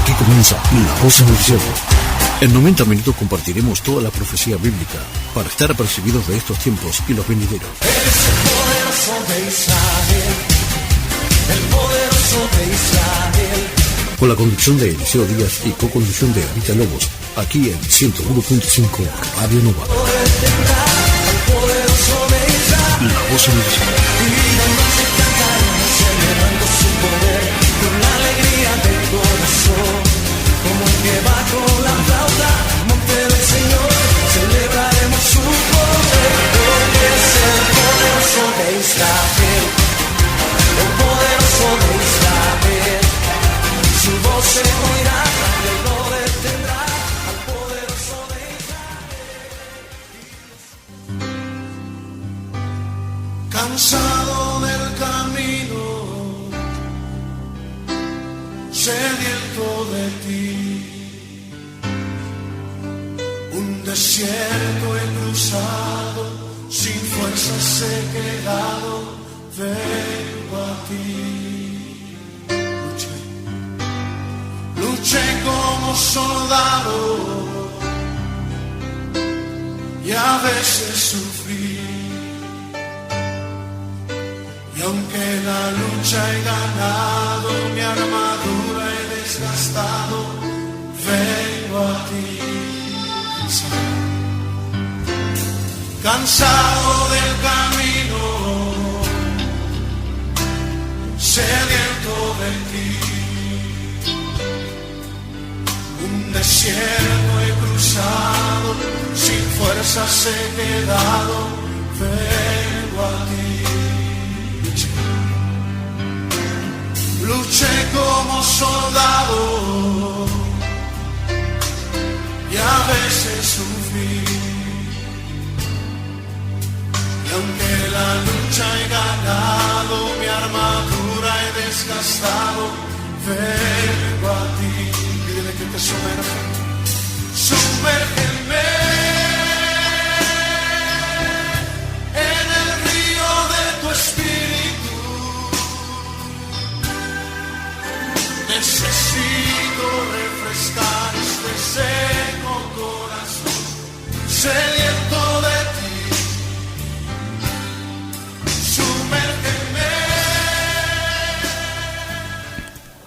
Aquí comienza La Voz en el Desierto. En 90 minutos compartiremos toda la profecía bíblica para estar apercibidos de estos tiempos y los venideros. Eres el poderoso de Israel, el poderoso de Israel. Con la conducción de Eliseo Díaz y co-conducción de Anita Lobos, aquí en 101.5 Radio Nova. La Voz en el Desierto. Como el que va con la flauta, monte del Señor, celebraremos su poder, porque es el poderoso de Israel, el poderoso de Israel. Su voz se oirá y él no detendrá al poderoso de Israel. Cansado del camino, sediento de ti, un desierto he cruzado, sin fuerzas he quedado, vengo a ti. Luché como soldado y a veces sufrí, y aunque la lucha he ganado, mi armadura he desgastado, vengo a ti. Cansado del camino, sediento de ti, un desierto he cruzado, sin fuerzas he quedado, vengo a ti. Luché como soldado y a veces sufrí, y aunque la lucha he ganado, mi armadura he desgastado, vengo a ti. Pídele que te sumerja, sumérgeme en el río de tu espíritu. Necesito refrescar este seco corazón, sediento de ti. Sumérgeme.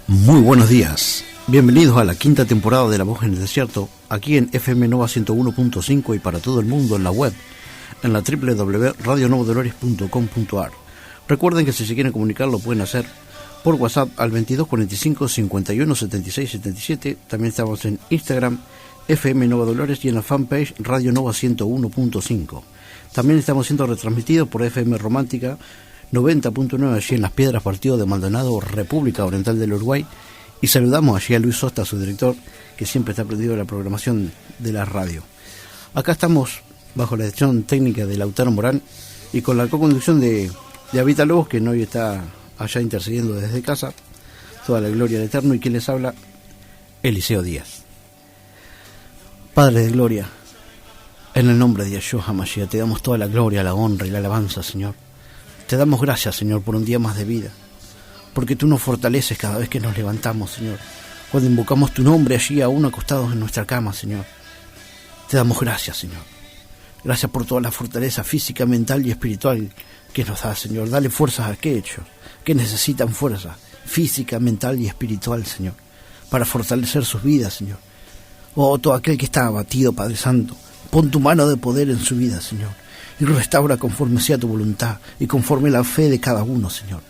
Muy buenos días. Bienvenidos a la quinta temporada de La Voz en el Desierto, aquí en FM Nova 101.5 y para todo el mundo en la web, en la www.radionovodolores.com.ar. Recuerden que si se quieren comunicar lo pueden hacer por WhatsApp al 2245 51 76 77. También estamos en Instagram, FM Nova Dolores, y en la fanpage Radio Nova 101.5. También estamos siendo retransmitidos por FM Romántica 90.9 allí en Las Piedras, partido de Maldonado, República Oriental del Uruguay. Y saludamos allí a Luis Sosta, su director, que siempre está prendido a la programación de la radio. Acá estamos bajo la dirección técnica de Lautaro Morán y con la co-conducción de Avita Lobos, que hoy está allá intercediendo desde casa. Toda la gloria del Eterno, y quien les habla, Eliseo Díaz. Padre de gloria, en el nombre de Yeshua HaMashiach, te damos toda la gloria, la honra y la alabanza, Señor. Te damos gracias, Señor, por un día más de vida, porque tú nos fortaleces cada vez que nos levantamos, Señor, cuando invocamos tu nombre allí aún acostados en nuestra cama, Señor. Te damos gracias, Señor. Gracias por toda la fortaleza física, mental y espiritual que nos da, Señor. Dale fuerzas a aquellos que necesitan fuerza física, mental y espiritual, Señor, para fortalecer sus vidas, Señor. Oh, todo aquel que está abatido, Padre Santo, pon tu mano de poder en su vida, Señor, y restaura conforme sea tu voluntad y conforme la fe de cada uno, Señor.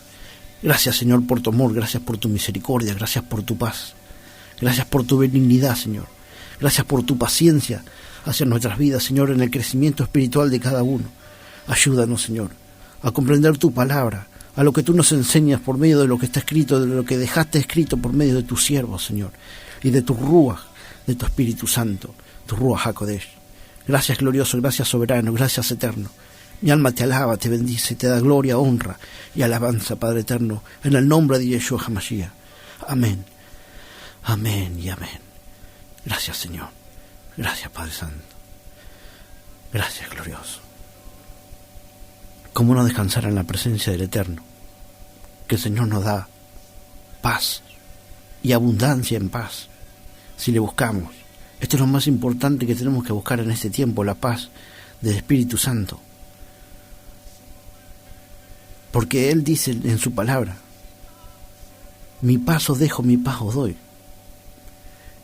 Gracias, Señor, por tu amor, gracias por tu misericordia, gracias por tu paz, gracias por tu benignidad, Señor. Gracias por tu paciencia hacia nuestras vidas, Señor, en el crecimiento espiritual de cada uno. Ayúdanos, Señor, a comprender tu palabra, a lo que tú nos enseñas por medio de lo que está escrito, de lo que dejaste escrito por medio de tus siervos, Señor, y de tu Ruach, de tu Espíritu Santo, tu Ruach HaKodesh. Gracias, glorioso, gracias, soberano, gracias, eterno. Mi alma te alaba, te bendice, te da gloria, honra y alabanza, Padre eterno, en el nombre de Yeshua HaMashiach. Amén, amén y amén. Gracias, Señor. Gracias, Padre Santo. Gracias, glorioso. ¿Cómo no descansar en la presencia del Eterno? Que el Señor nos da paz y abundancia en paz si le buscamos. Esto es lo más importante que tenemos que buscar en este tiempo, la paz del Espíritu Santo. Porque Él dice en su palabra, mi paz os dejo, mi paz os doy.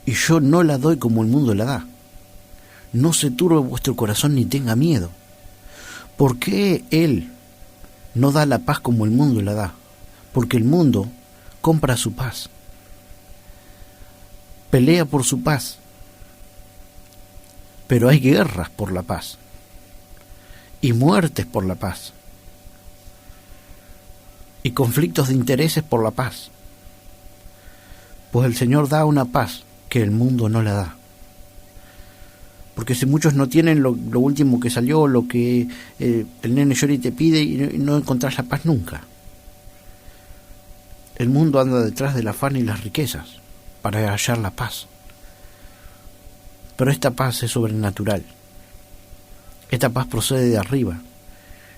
Y yo no la doy como el mundo la da. No se turbe vuestro corazón ni tenga miedo. ¿Por qué Él no da la paz como el mundo la da? Porque el mundo compra su paz. Pelea por su paz. Pero hay guerras por la paz. Y muertes por la paz. Y conflictos de intereses por la paz. Pues el Señor da una paz que el mundo no la da. Porque si muchos no tienen lo último que salió, lo que el nene llora y te pide, y no encontrás la paz nunca. El mundo anda detrás del afán y las riquezas para hallar la paz. Pero esta paz es sobrenatural. Esta paz procede de arriba.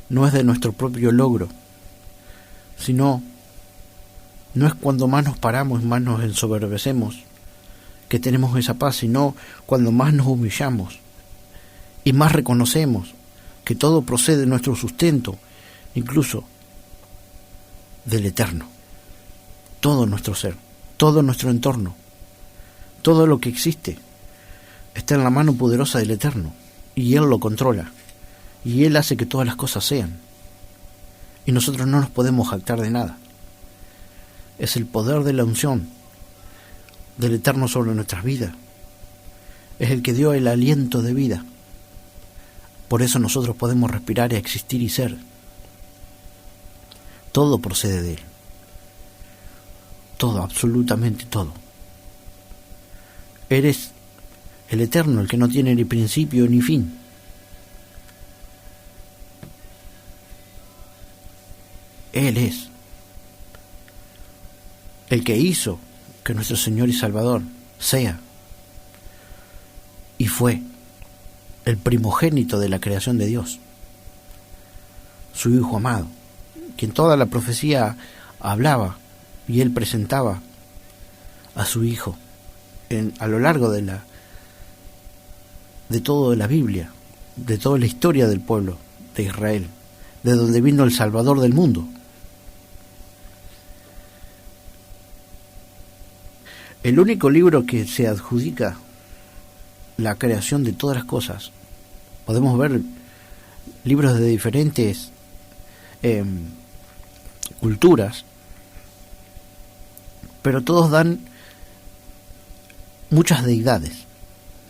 No es de nuestro propio logro, sino no es cuando más nos paramos y más nos ensoberbecemos que tenemos esa paz, sino cuando más nos humillamos y más reconocemos que todo procede de nuestro sustento, incluso del Eterno. Todo nuestro ser, todo nuestro entorno, todo lo que existe está en la mano poderosa del Eterno, y Él lo controla, y Él hace que todas las cosas sean, y nosotros no nos podemos jactar de nada. Es el poder de la unción del Eterno sobre nuestras vidas. Es el que dio el aliento de vida. Por eso nosotros podemos respirar y existir y ser. Todo procede de Él. Todo, absolutamente todo. Eres el Eterno, el que no tiene ni principio ni fin. Él es el que hizo que nuestro Señor y Salvador sea y fue el primogénito de la creación de Dios, su Hijo amado, quien toda la profecía hablaba y Él presentaba a su Hijo a lo largo de toda la Biblia, de toda la historia del pueblo de Israel, de donde vino el Salvador del mundo. El único libro que se adjudica la creación de todas las cosas, podemos ver libros de diferentes culturas, pero todos dan muchas deidades,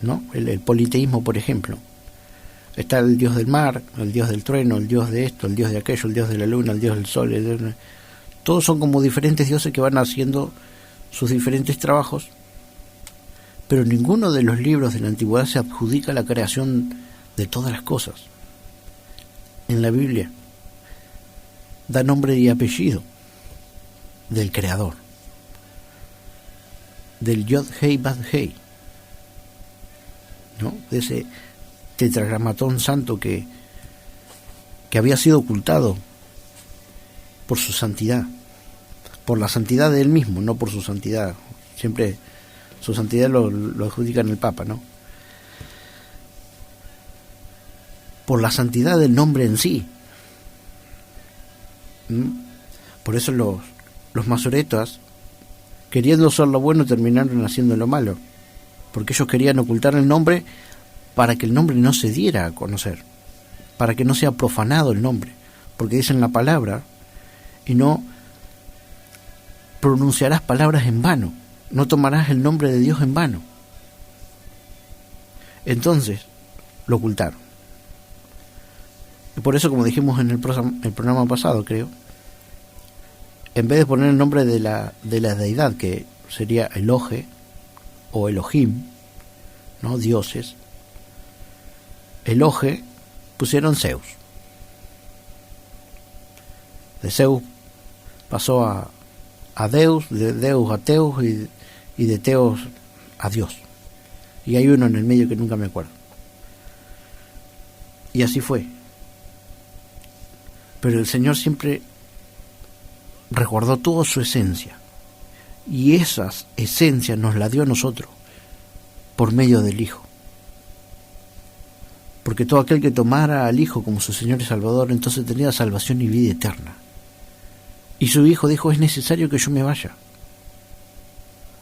¿no? El politeísmo, por ejemplo. Está el dios del mar, el dios del trueno, el dios de esto, el dios de aquello, el dios de la luna, el dios del sol. Todos son como diferentes dioses que van haciendo sus diferentes trabajos, pero ninguno de los libros de la antigüedad se adjudica la creación de todas las cosas. En la Biblia da nombre y apellido del Creador, del Yod Hei Bad Hei, ¿no? De ese tetragramatón santo que había sido ocultado por su santidad, por la santidad de Él mismo, no por su santidad. Siempre su santidad lo adjudican el Papa, ¿no? Por la santidad del nombre en sí. Por eso los masoretas, queriendo hacer lo bueno, terminaron haciendo lo malo, porque ellos querían ocultar el nombre para que el nombre no se diera a conocer, para que no sea profanado el nombre, porque dicen la palabra y no pronunciarás palabras en vano, no tomarás el nombre de Dios en vano. Entonces lo ocultaron. Y por eso, como dijimos en el programa pasado, creo, en vez de poner el nombre de la deidad, que sería Elohe o Elohim, ¿no? Dioses, Elohe pusieron Zeus. De Zeus pasó a Deus, de Deus a Teus y de Teos a Dios. Y hay uno en el medio que nunca me acuerdo. Y así fue. Pero el Señor siempre recordó toda su esencia. Y esa esencia nos la dio a nosotros. por medio del Hijo. Porque todo aquel que tomara al Hijo como su Señor y Salvador, entonces tendría salvación y vida eterna. Y su Hijo dijo, es necesario que yo me vaya.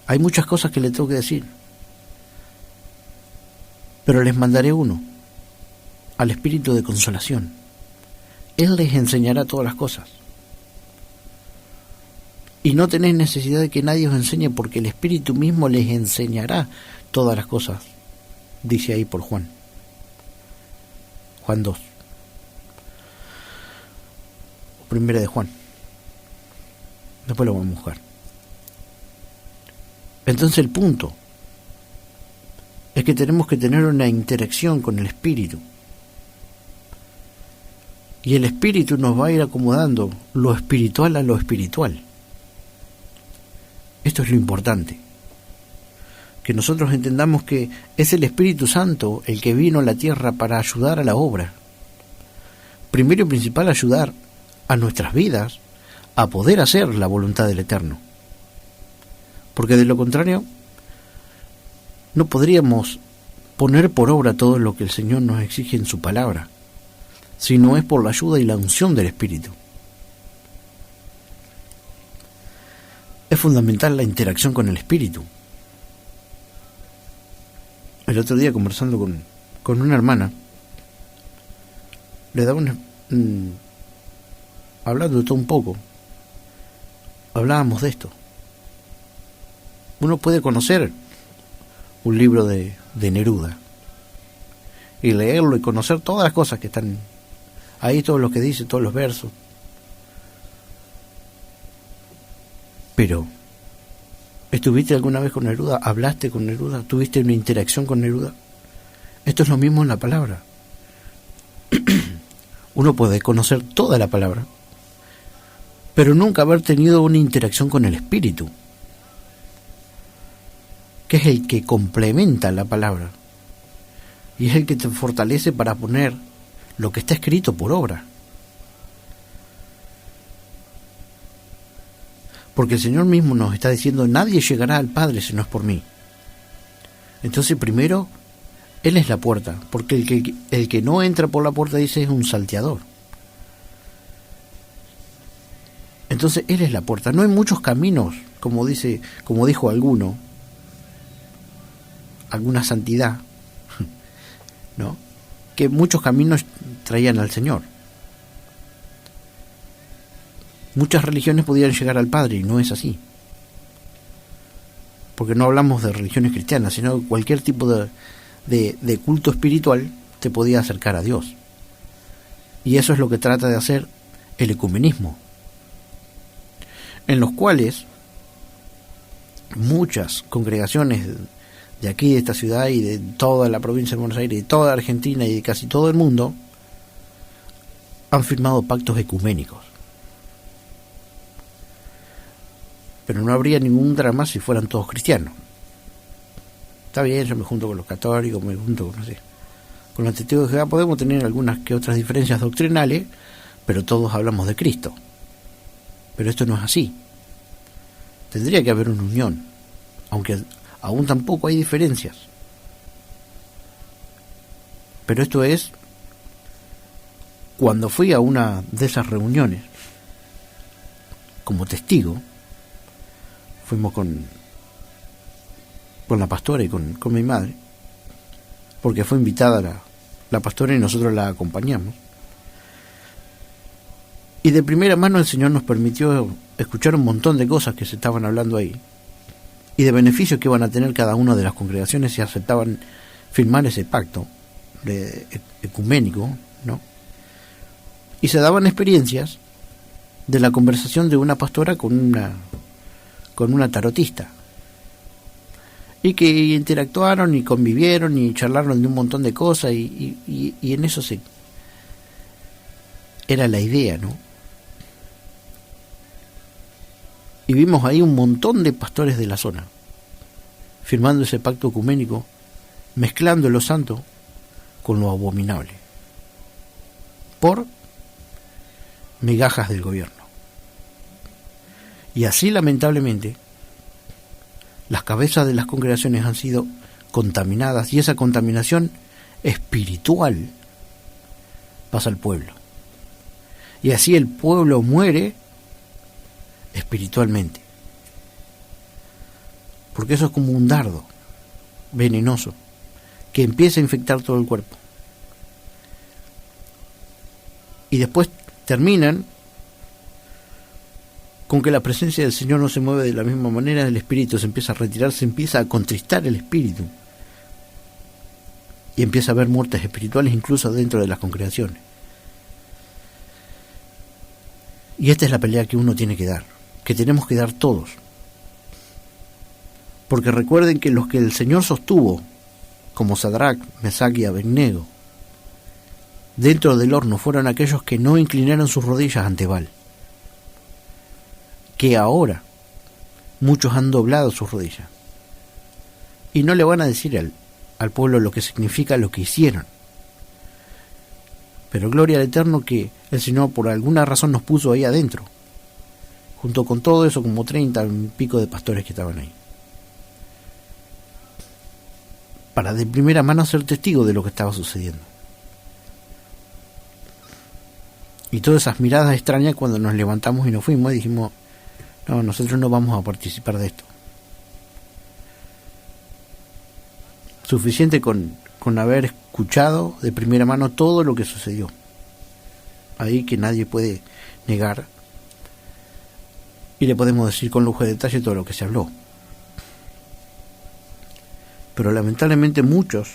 Hay muchas cosas que le tengo que decir, pero les mandaré uno, al Espíritu de consolación. Él les enseñará todas las cosas. Y no tenéis necesidad de que nadie os enseñe, porque el Espíritu mismo les enseñará todas las cosas, dice ahí por Juan 2, primera de Juan. Después lo vamos a buscar. Entonces el punto es que tenemos que tener una interacción con el Espíritu. Y el Espíritu nos va a ir acomodando lo espiritual a lo espiritual. Esto es lo importante. Que nosotros entendamos que es el Espíritu Santo el que vino a la tierra para ayudar a la obra. Primero y principal, ayudar a nuestras vidas a poder hacer la voluntad del Eterno. Porque de lo contrario, no podríamos poner por obra todo lo que el Señor nos exige en su palabra, si no es por la ayuda y la unción del Espíritu. Es fundamental la interacción con el Espíritu. El otro día, conversando con una hermana, le daba hablando de todo un poco, hablábamos de esto. Uno puede conocer un libro de Neruda y leerlo y conocer todas las cosas que están ahí, todo lo que dice, todos los versos. Pero, ¿estuviste alguna vez con Neruda? ¿Hablaste con Neruda? ¿Tuviste una interacción con Neruda? Esto es lo mismo en la palabra. Uno puede conocer toda la palabra, pero nunca haber tenido una interacción con el Espíritu, que es el que complementa la palabra y es el que te fortalece para poner lo que está escrito por obra. Porque el Señor mismo nos está diciendo, nadie llegará al Padre si no es por mí. Entonces primero, Él es la puerta, porque el que no entra por la puerta, dice, es un salteador. Entonces Él es la puerta. No hay muchos caminos, como dijo alguna santidad, ¿no? Que muchos caminos traían al Señor. Muchas religiones podían llegar al Padre y no es así. Porque no hablamos de religiones cristianas, sino cualquier tipo de culto espiritual te podía acercar a Dios. Y eso es lo que trata de hacer el ecumenismo, en los cuales muchas congregaciones de aquí, de esta ciudad y de toda la provincia de Buenos Aires, y de toda Argentina y de casi todo el mundo, han firmado pactos ecuménicos. Pero no habría ningún drama si fueran todos cristianos. Está bien, yo me junto con los católicos, me junto con, no sé, con los testigos de Jehová, podemos tener algunas que otras diferencias doctrinales, pero todos hablamos de Cristo. Pero esto no es así. Tendría que haber una unión, aunque aún tampoco hay diferencias. Pero esto es, cuando fui a una de esas reuniones, como testigo, fuimos con la pastora y con mi madre, porque fue invitada la pastora y nosotros la acompañamos. Y de primera mano el Señor nos permitió escuchar un montón de cosas que se estaban hablando ahí, y de beneficios que iban a tener cada una de las congregaciones si aceptaban firmar ese pacto ecuménico, ¿no? Y se daban experiencias de la conversación de una pastora con una tarotista, y que interactuaron y convivieron y charlaron de un montón de cosas, y en eso era la idea, ¿no? Y vimos ahí un montón de pastores de la zona firmando ese pacto ecuménico, mezclando lo santo con lo abominable, por migajas del gobierno. Y así, lamentablemente, las cabezas de las congregaciones han sido contaminadas, y esa contaminación espiritual pasa al pueblo. Y así el pueblo muere espiritualmente. Porque eso es como un dardo venenoso que empieza a infectar todo el cuerpo. Y después terminan con que la presencia del Señor no se mueve de la misma manera, el espíritu se empieza a retirar, se empieza a contristar el espíritu. Y empieza a haber muertes espirituales incluso dentro de las congregaciones. Y esta es la pelea que uno tiene que dar, que tenemos que dar todos. Porque recuerden que los que el Señor sostuvo, como Sadrach, Mesach y Abednego, dentro del horno fueron aquellos que no inclinaron sus rodillas ante Baal. Que ahora muchos han doblado sus rodillas. Y no le van a decir al pueblo lo que significa lo que hicieron. Pero gloria al Eterno que el Señor por alguna razón nos puso ahí adentro, junto con todo eso, como 30 y pico de pastores que estaban ahí, para de primera mano ser testigo de lo que estaba sucediendo. Y todas esas miradas extrañas cuando nos levantamos y nos fuimos y dijimos, no, nosotros no vamos a participar de esto. Suficiente con haber escuchado de primera mano todo lo que sucedió. Ahí que nadie puede negar. Y le podemos decir con lujo de detalle todo lo que se habló. Pero lamentablemente muchos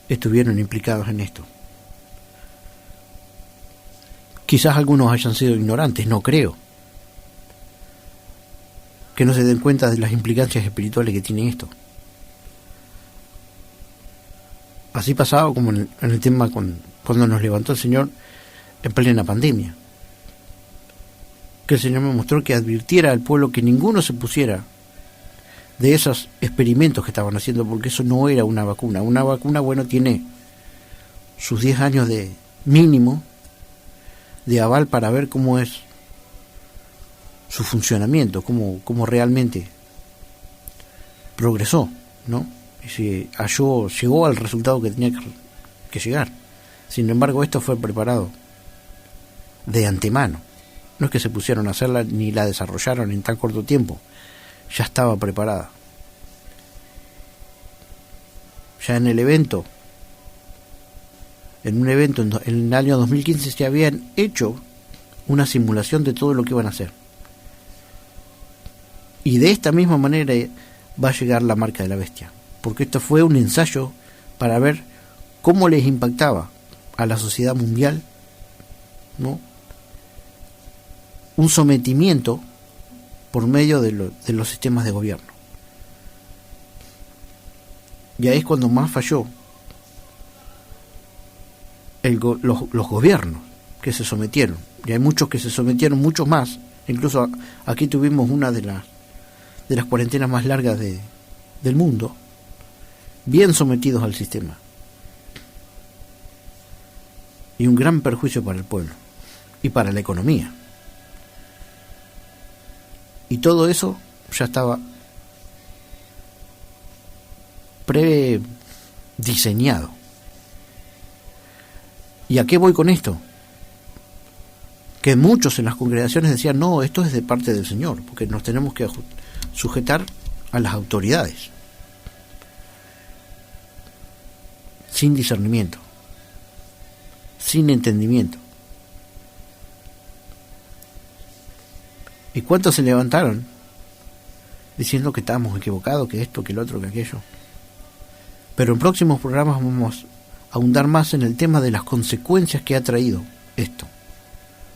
estuvieron implicados en esto. Quizás algunos hayan sido ignorantes, no creo. Que no se den cuenta de las implicancias espirituales que tiene esto. Así pasaba como en el tema cuando nos levantó el Señor en plena pandemia. Que el Señor me mostró que advirtiera al pueblo que ninguno se pusiera de esos experimentos que estaban haciendo, porque eso no era una vacuna. Una vacuna, bueno, tiene sus 10 años de mínimo de aval para ver cómo es su funcionamiento, cómo realmente progresó, ¿no? Y si llegó al resultado que tenía que llegar. Sin embargo, esto fue preparado de antemano. No es que se pusieron a hacerla ni la desarrollaron en tan corto tiempo. Ya estaba preparada. Ya en el evento, en un evento en el año 2015 se habían hecho una simulación de todo lo que iban a hacer. Y de esta misma manera va a llegar la marca de la bestia. Porque esto fue un ensayo para ver cómo les impactaba a la sociedad mundial, ¿no? Un sometimiento por medio de los sistemas de gobierno. Y ahí es cuando más falló los gobiernos que se sometieron. Y hay muchos que se sometieron, muchos más. Incluso aquí tuvimos una de las cuarentenas más largas del mundo, bien sometidos al sistema. Y un gran perjuicio para el pueblo y para la economía. Y todo eso ya estaba prediseñado. ¿Y a qué voy con esto? Que muchos en las congregaciones decían, no, esto es de parte del Señor, porque nos tenemos que sujetar a las autoridades. Sin discernimiento, sin entendimiento. ¿Y cuántos se levantaron diciendo que estábamos equivocados, que esto, que el otro, que aquello? Pero en próximos programas vamos a ahondar más en el tema de las consecuencias que ha traído esto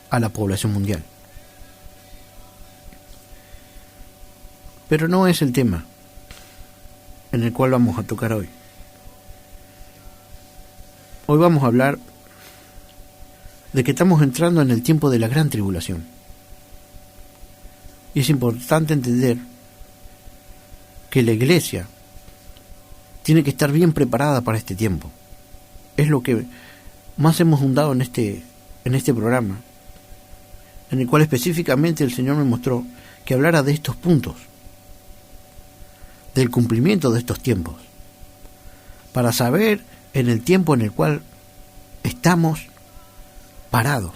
a la población mundial. Pero no es el tema en el cual vamos a tocar hoy. Hoy vamos a hablar de que estamos entrando en el tiempo de la gran tribulación. Y es importante entender que la iglesia tiene que estar bien preparada para este tiempo. Es lo que más hemos ahondado en este programa, en el cual específicamente el Señor me mostró que hablara de estos puntos. del cumplimiento de estos tiempos, para saber en el tiempo en el cual estamos parados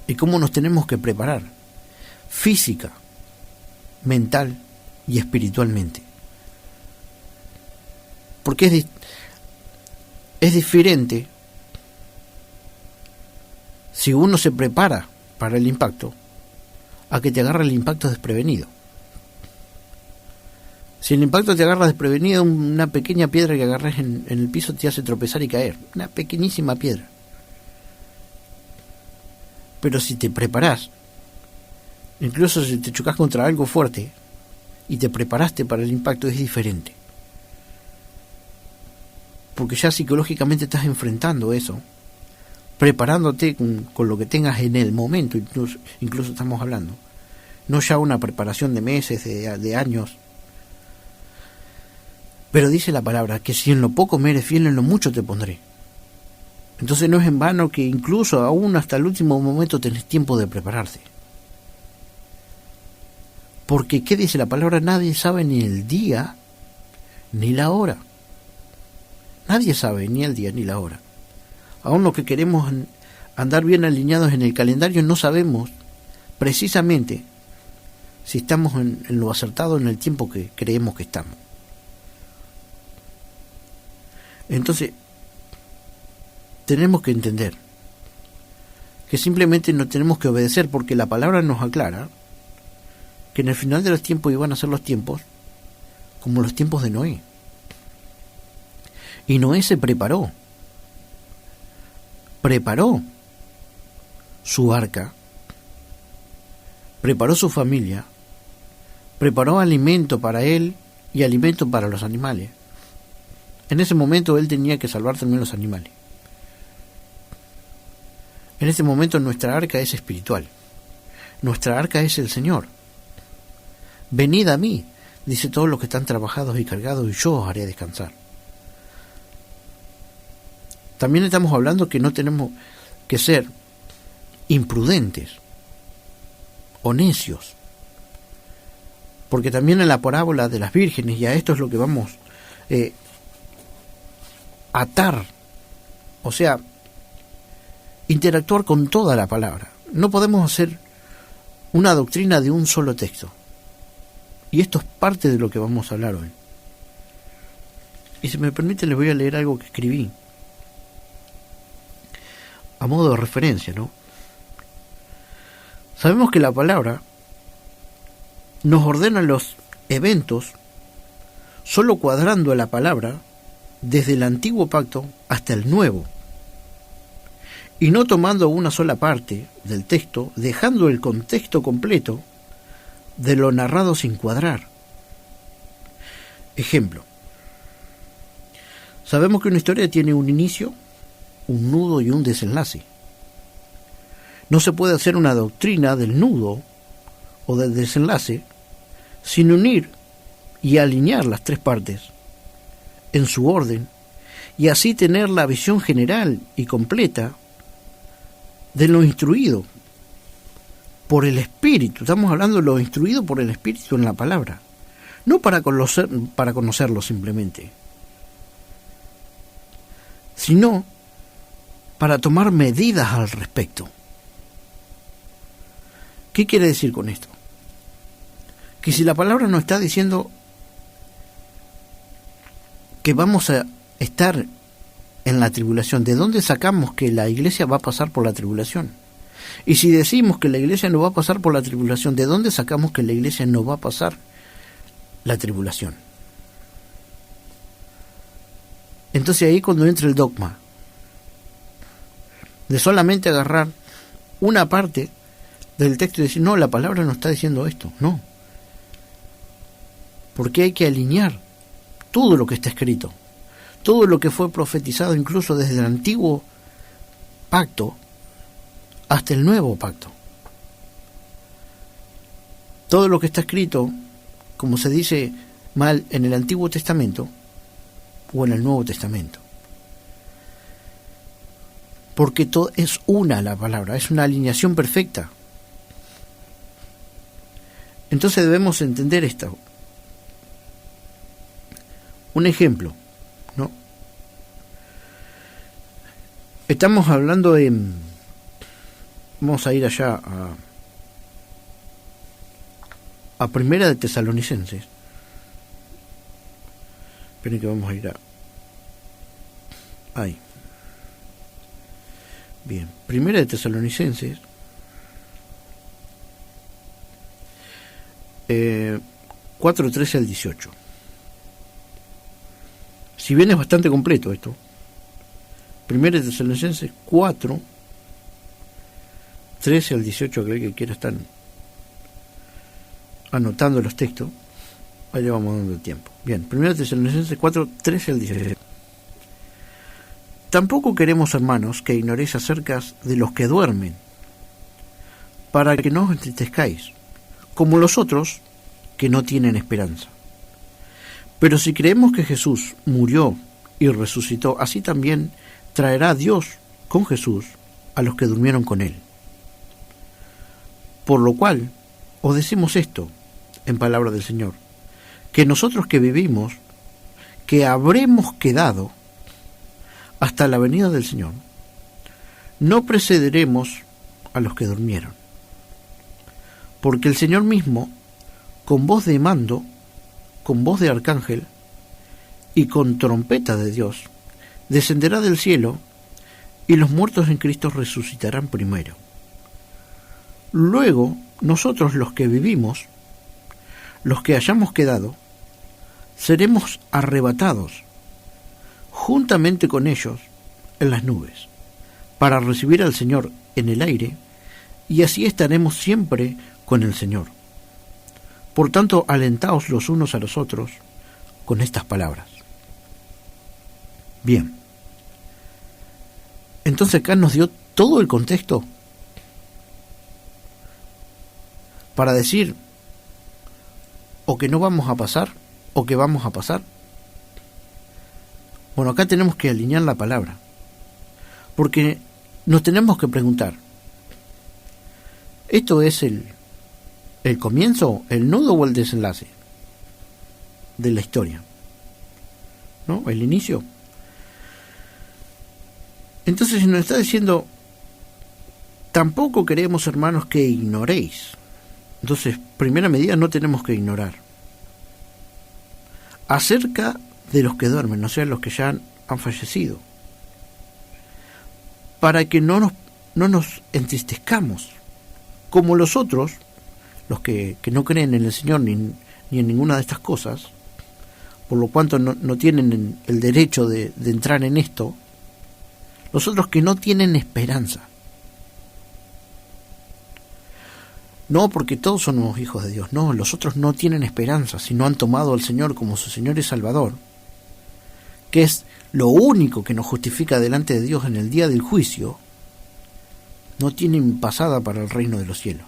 y cómo nos tenemos que preparar física, mental y espiritualmente. Porque es diferente si uno se prepara para el impacto a que te agarra el impacto desprevenido. Si el impacto te agarra desprevenido, una pequeña piedra que agarres en el piso te hace tropezar y caer. Una pequeñísima piedra. Pero si te preparás, incluso si te chocas contra algo fuerte y te preparaste para el impacto, es diferente. Porque ya psicológicamente estás enfrentando eso, preparándote con lo que tengas en el momento, incluso estamos hablando. No ya una preparación de meses, de años. Pero dice la palabra que si en lo poco me eres fiel, en lo mucho te pondré. Entonces no es en vano que incluso aún hasta el último momento tenés tiempo de prepararte. Porque ¿qué dice la palabra? Nadie sabe ni el día ni la hora. Nadie sabe ni el día ni la hora. Aún los que queremos andar bien alineados en el calendario no sabemos precisamente si estamos en lo acertado en el tiempo que creemos que estamos. Entonces, tenemos que entender que simplemente no tenemos que obedecer, porque la palabra nos aclara que en el final de los tiempos iban a ser los tiempos como los tiempos de Noé. Y Noé se preparó su arca, preparó su familia, preparó alimento para él y alimento para los animales. En ese momento él tenía que salvar también los animales. En este momento nuestra arca es espiritual. Nuestra arca es el Señor. Venid a mí, dice todos los que están trabajados y cargados, y yo os haré descansar. También estamos hablando que no tenemos que ser imprudentes o necios. Porque también en la parábola de las vírgenes, y a esto es lo que vamos atar, o sea, interactuar con toda la palabra. No podemos hacer una doctrina de un solo texto. Y esto es parte de lo que vamos a hablar hoy. Y si me permite, les voy a leer algo que escribí a modo de referencia, ¿no? Sabemos que la palabra nos ordena los eventos solo cuadrando la palabra desde el antiguo pacto hasta el nuevo, y no tomando una sola parte del texto, dejando el contexto completo de lo narrado sin cuadrar. Ejemplo: sabemos que una historia tiene un inicio, un nudo y un desenlace. No se puede hacer una doctrina del nudo o del desenlace sin unir y alinear las tres partes en su orden, y así tener la visión general y completa de lo instruido por el Espíritu. Estamos hablando de lo instruido por el Espíritu en la palabra, no para conocerlo simplemente, sino para tomar medidas al respecto. ¿Qué quiere decir con esto? Que si la palabra nos está diciendo que vamos a estar en la tribulación, ¿de dónde sacamos que la iglesia va a pasar por la tribulación? Y si decimos que la iglesia no va a pasar por la tribulación, ¿de dónde sacamos que la iglesia no va a pasar la tribulación? Entonces ahí cuando entra el dogma de solamente agarrar una parte del texto y decir, no, la palabra no está diciendo esto, no. Porque hay que alinear todo lo que está escrito, todo lo que fue profetizado, incluso desde el antiguo pacto hasta el nuevo pacto. Todo lo que está escrito, como se dice mal, en el Antiguo Testamento o en el Nuevo Testamento. Porque todo es una la palabra, es una alineación perfecta. Entonces debemos entender esto. Un ejemplo, ¿no? Estamos hablando de... Vamos a ir allá a Primera de Tesalonicenses. Esperen que vamos a ir ahí. Bien, Primera de Tesalonicenses 4:13 al 18. Si bien es bastante completo esto, Primera de Tesalonicenses 4:13 al 18, aquel que quiera estar anotando los textos, allá vamos dando el tiempo. Bien, Primera de Tesalonicenses 4:13 al 18. Tampoco queremos, hermanos, que ignoréis acerca de los que duermen, para que no os entristezcáis, como los otros que no tienen esperanza. Pero si creemos que Jesús murió y resucitó, así también traerá Dios con Jesús a los que durmieron con él. Por lo cual os decimos esto, en palabra del Señor, que nosotros que vivimos, que habremos quedado hasta la venida del Señor, no precederemos a los que durmieron. Porque el Señor mismo, con voz de mando, con voz de arcángel y con trompeta de Dios, descenderá del cielo, y los muertos en Cristo resucitarán primero. Luego, nosotros los que vivimos, los que hayamos quedado, seremos arrebatados juntamente con ellos en las nubes, para recibir al Señor en el aire, y así estaremos siempre con el Señor. Por tanto, alentaos los unos a los otros con estas palabras. Bien. Entonces acá nos dio todo el contexto para decir o que no vamos a pasar o que vamos a pasar. Bueno, acá tenemos que alinear la palabra, porque nos tenemos que preguntar, ¿esto es el comienzo, el nudo o el desenlace de la historia? ¿No? El inicio. Entonces nos está diciendo, tampoco queremos, hermanos, que ignoréis. Entonces, primera medida, no tenemos que ignorar acerca de los que duermen, o sea, los que ya han fallecido, para que no nos entristezcamos como los otros, los que no creen en el Señor ni en ninguna de estas cosas, por lo cual no tienen el derecho de entrar en esto, los otros que no tienen esperanza. No, porque todos somos hijos de Dios. No, los otros no tienen esperanza si no han tomado al Señor como su Señor y Salvador, que es lo único que nos justifica delante de Dios en el día del juicio. No tienen pasada para el reino de los cielos,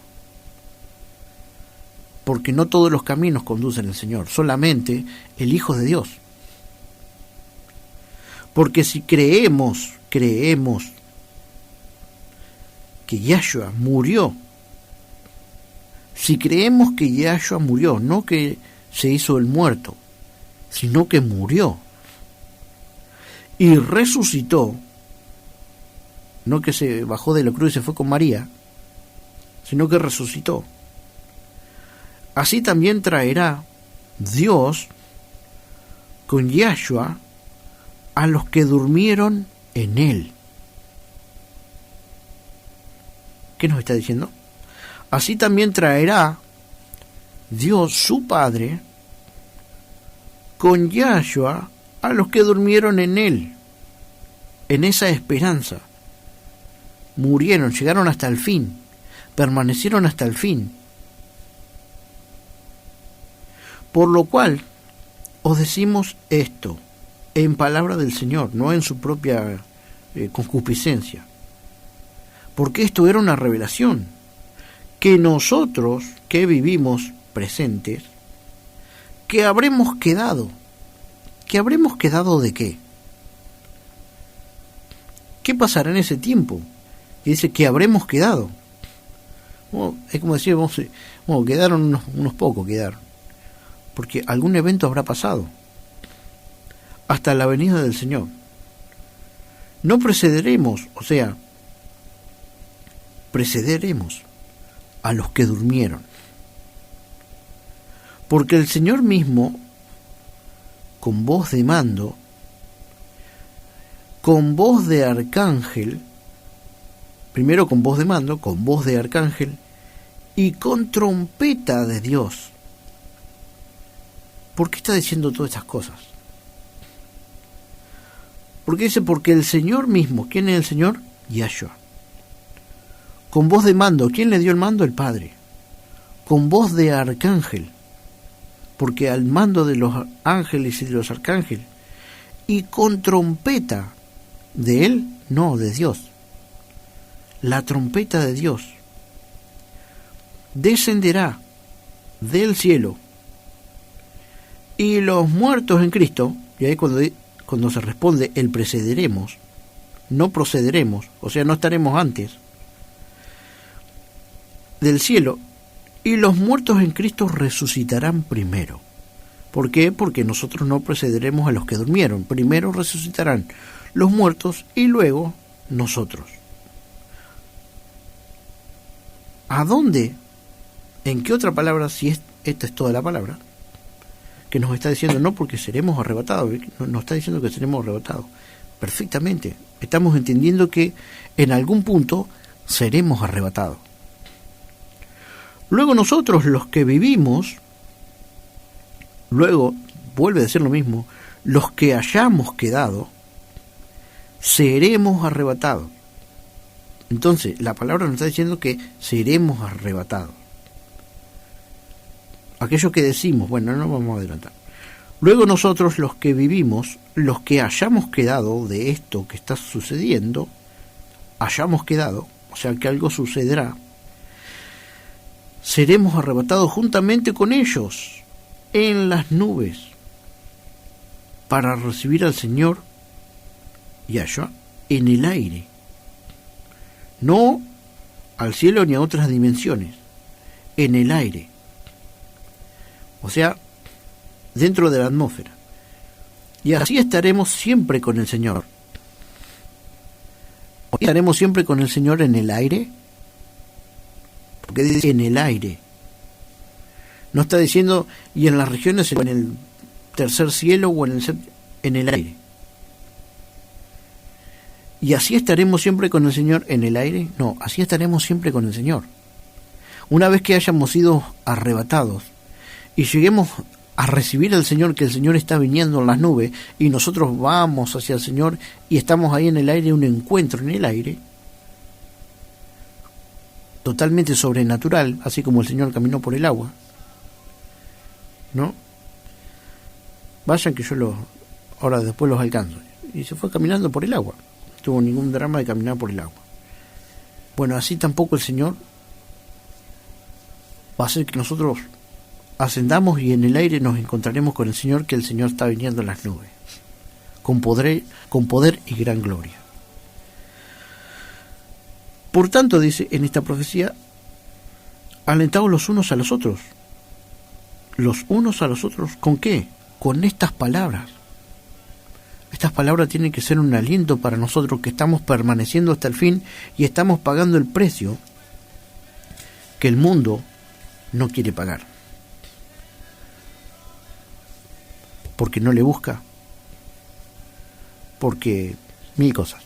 porque no todos los caminos conducen al Señor, solamente el Hijo de Dios. Porque si creemos que Yahshua murió, si creemos que Yahshua murió, no que se hizo el muerto, sino que murió y resucitó, no que se bajó de la cruz y se fue con María, sino que resucitó, así también traerá Dios con Yahshua a los que durmieron en él. ¿Qué nos está diciendo? Así también traerá Dios, su Padre, con Yahshua a los que durmieron en él, en esa esperanza. Murieron, llegaron hasta el fin, permanecieron hasta el fin. Por lo cual os decimos esto, en palabra del Señor, no en su propia concupiscencia, porque esto era una revelación, que nosotros que vivimos presentes, que habremos quedado ¿de qué? ¿Qué pasará en ese tiempo? Y dice que habremos quedado. Bueno, es como decir, quedaron unos pocos, quedaron, porque algún evento habrá pasado. hasta la venida del Señor. No precederemos, o sea, precederemos a los que durmieron. Porque el Señor mismo, con voz de mando, con voz de arcángel, primero con voz de mando, con voz de arcángel, y con trompeta de Dios. ¿Por qué está diciendo todas estas cosas? Porque dice, porque el Señor mismo, ¿quién es el Señor? Yahshua. Con voz de mando, ¿quién le dio el mando? El Padre. Con voz de arcángel, porque al mando de los ángeles y de los arcángeles, y con trompeta de Él, no, de Dios. La trompeta de Dios descenderá del cielo, y los muertos en Cristo, y ahí cuando se responde el precederemos, no procederemos, o sea, no estaremos antes del cielo, y los muertos en Cristo resucitarán primero. ¿Por qué? Porque nosotros no precederemos a los que durmieron. Primero resucitarán los muertos y luego nosotros. ¿A dónde? ¿En qué otra palabra, si esta es toda la palabra, que nos está diciendo no porque seremos arrebatados? Nos está diciendo que seremos arrebatados. Perfectamente. Estamos entendiendo que en algún punto seremos arrebatados. Luego nosotros, los que vivimos, luego vuelve a decir lo mismo, los que hayamos quedado, seremos arrebatados. Entonces, la palabra nos está diciendo que seremos arrebatados. Aquello que decimos, bueno, no vamos a adelantar. Luego nosotros, los que vivimos, los que hayamos quedado de esto que está sucediendo, hayamos quedado, o sea que algo sucederá, seremos arrebatados juntamente con ellos en las nubes para recibir al Señor Yahshua en el aire, no al cielo ni a otras dimensiones, en el aire, o sea, dentro de la atmósfera. Y así estaremos siempre con el Señor. ¿Estaremos siempre con el Señor en el aire? Porque dice en el aire. No está diciendo y en las regiones o en el tercer cielo o en el aire. ¿Y así estaremos siempre con el Señor en el aire? No, así estaremos siempre con el Señor. Una vez que hayamos sido arrebatados y lleguemos a recibir al Señor, que el Señor está viniendo en las nubes y nosotros vamos hacia el Señor y estamos ahí en el aire, un encuentro en el aire totalmente sobrenatural, así como el Señor caminó por el agua, ¿no? Vayan que yo ahora después los alcanzo. Y se fue caminando por el agua, no tuvo ningún drama de caminar por el agua. Bueno, así tampoco el Señor va a hacer que nosotros ascendamos y en el aire nos encontraremos con el Señor, que el Señor está viniendo en las nubes, con poder y gran gloria. Por tanto, dice en esta profecía, alentaos los unos a los otros. ¿Los unos a los otros con qué? Con estas palabras. Estas palabras tienen que ser un aliento para nosotros que estamos permaneciendo hasta el fin y estamos pagando el precio que el mundo no quiere pagar. Porque no le busca. Porque mil cosas.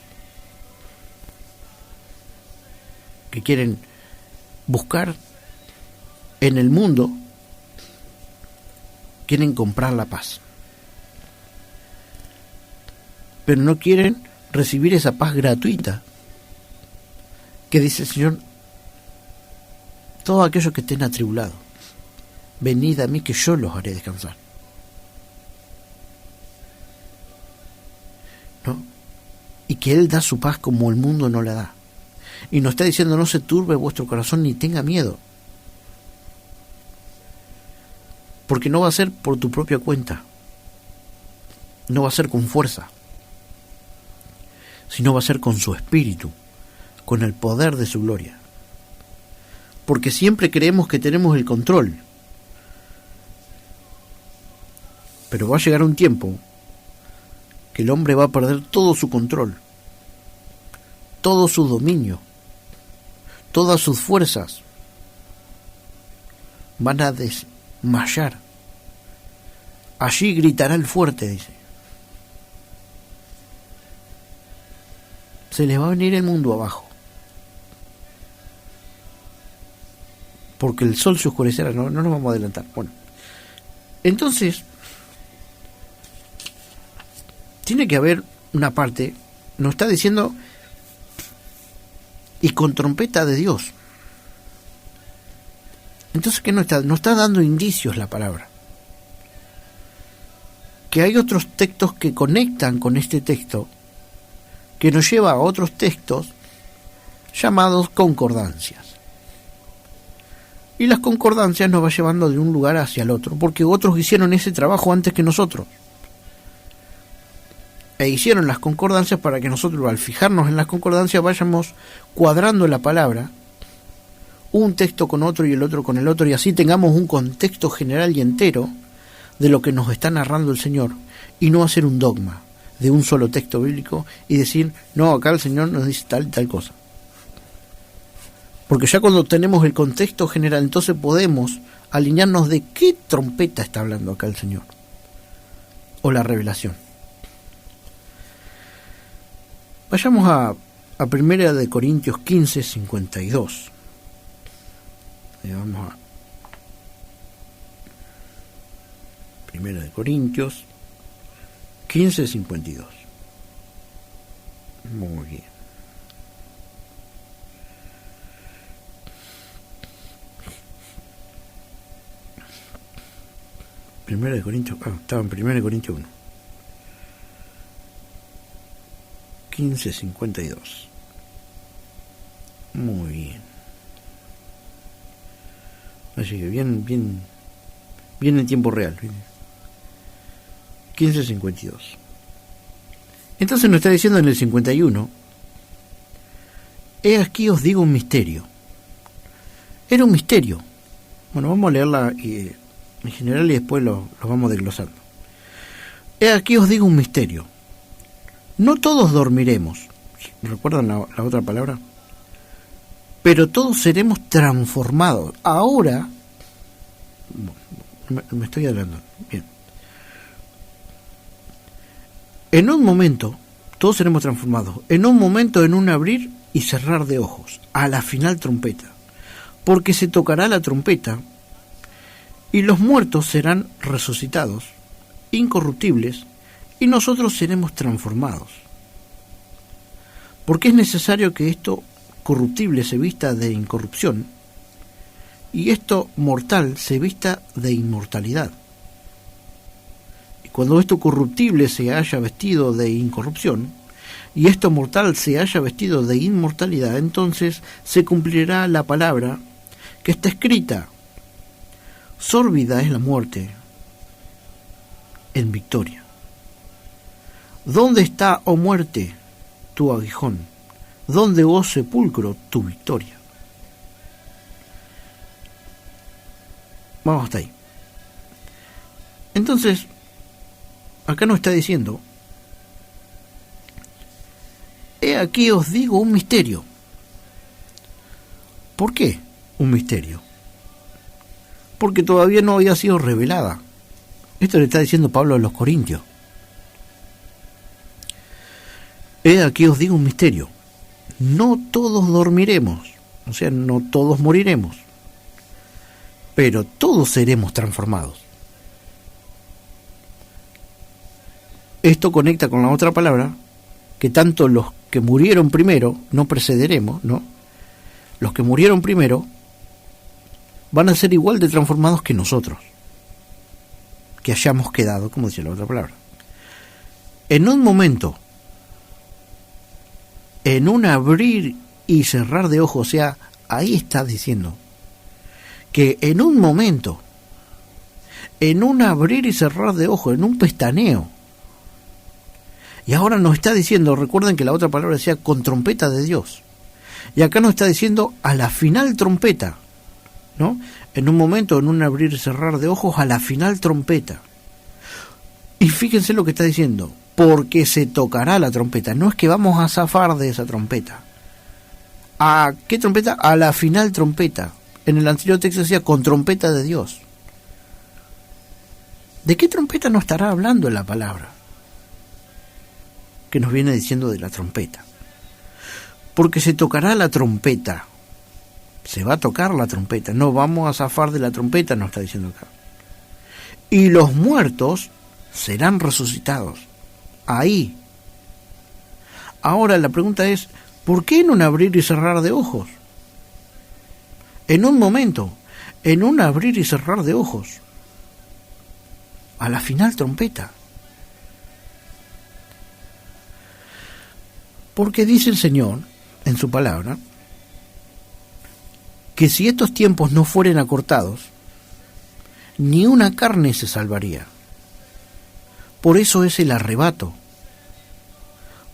Que quieren buscar en el mundo, quieren comprar la paz, pero no quieren recibir esa paz gratuita que dice el Señor: todos aquellos que estén atribulados, venid a mí que yo los haré descansar, ¿no? Y que Él da su paz como el mundo no la da. Y nos está diciendo: no se turbe vuestro corazón ni tenga miedo. Porque no va a ser por tu propia cuenta. No va a ser con fuerza. Sino va a ser con su espíritu. Con el poder de su gloria. Porque siempre creemos que tenemos el control. Pero va a llegar un tiempo que el hombre va a perder todo su control, todo su dominio, todas sus fuerzas van a desmayar. Allí gritará el fuerte, dice. Se les va a venir el mundo abajo. Porque el sol se oscurecerá, no nos vamos a adelantar. Bueno, entonces, tiene que haber una parte, nos está diciendo, y con trompeta de Dios. Entonces, ¿qué nos está dando indicios la palabra? Que hay otros textos que conectan con este texto, que nos lleva a otros textos llamados concordancias. Y las concordancias nos va llevando de un lugar hacia el otro, porque otros hicieron ese trabajo antes que nosotros. E hicieron las concordancias para que nosotros, al fijarnos en las concordancias, vayamos cuadrando la palabra, un texto con otro y el otro con el otro, y así tengamos un contexto general y entero de lo que nos está narrando el Señor, y no hacer un dogma de un solo texto bíblico y decir, no, acá el Señor nos dice tal y tal cosa. Porque ya cuando tenemos el contexto general, entonces podemos alinearnos de qué trompeta está hablando acá el Señor, o la revelación. Vayamos a 1 Corintios 15, 52. Vamos a 1 Corintios 15, 52. Muy bien. Estaba en 1 Corintios 1. 15:52. Muy bien. Así que bien en tiempo real. 15:52. Entonces nos está diciendo en el 51, he aquí os digo un misterio. Era un misterio. Bueno, vamos a leerla en general y después lo vamos desglosando. He aquí os digo un misterio. No todos dormiremos. ¿Recuerdan la otra palabra? Pero todos seremos transformados. Ahora, me estoy adelantando. Bien. En un momento, todos seremos transformados. En un momento, en un abrir y cerrar de ojos. A la final trompeta. Porque se tocará la trompeta y los muertos serán resucitados, incorruptibles, y nosotros seremos transformados. Porque es necesario que esto corruptible se vista de incorrupción y esto mortal se vista de inmortalidad. Y cuando esto corruptible se haya vestido de incorrupción y esto mortal se haya vestido de inmortalidad, entonces se cumplirá la palabra que está escrita: sórbida es la muerte en victoria. ¿Dónde está, oh muerte, tu aguijón? ¿Dónde, oh sepulcro, tu victoria? Vamos hasta ahí. Entonces, acá nos está diciendo, he aquí os digo un misterio. ¿Por qué un misterio? Porque todavía no había sido revelada. Esto le está diciendo Pablo a los Corintios. He aquí os digo un misterio. No todos dormiremos, o sea, no todos moriremos, pero todos seremos transformados. Esto conecta con la otra palabra, que tanto los que murieron primero, no precederemos, ¿no? Los que murieron primero van a ser igual de transformados que nosotros, que hayamos quedado, como dice la otra palabra. En un momento, en un abrir y cerrar de ojos, o sea, ahí está diciendo que en un momento, en un abrir y cerrar de ojos, en un pestaneo, y ahora nos está diciendo, recuerden que la otra palabra decía con trompeta de Dios, y acá nos está diciendo a la final trompeta, ¿no? En un momento, en un abrir y cerrar de ojos, a la final trompeta. Y fíjense lo que está diciendo, porque se tocará la trompeta. No es que vamos a zafar de esa trompeta. ¿A qué trompeta? A la final trompeta. En el anterior texto decía con trompeta de Dios. ¿De qué trompeta nos estará hablando en la palabra? Que nos viene diciendo de la trompeta. Porque se tocará la trompeta. Se va a tocar la trompeta. No vamos a zafar de la trompeta, nos está diciendo acá. Y los muertos serán resucitados. Ahí. Ahora la pregunta es, ¿por qué en un abrir y cerrar de ojos? En un momento, en un abrir y cerrar de ojos. A la final trompeta. Porque dice el Señor en su palabra que si estos tiempos no fueren acortados, ni una carne se salvaría. Por eso es el arrebato,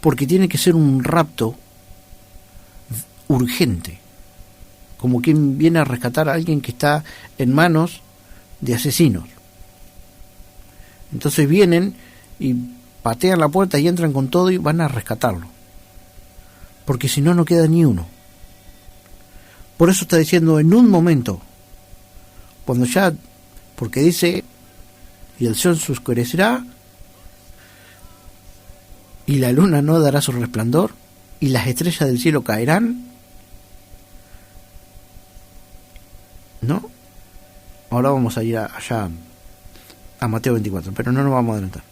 porque tiene que ser un rapto urgente, como quien viene a rescatar a alguien que está en manos de asesinos. Entonces vienen y patean la puerta y entran con todo y van a rescatarlo, porque si no, no queda ni uno. Por eso está diciendo en un momento, cuando ya, porque dice, y el sol se oscurecerá, y la luna no dará su resplandor, y las estrellas del cielo caerán, ¿no? Ahora vamos a ir allá a Mateo 24, pero no nos vamos a adelantar.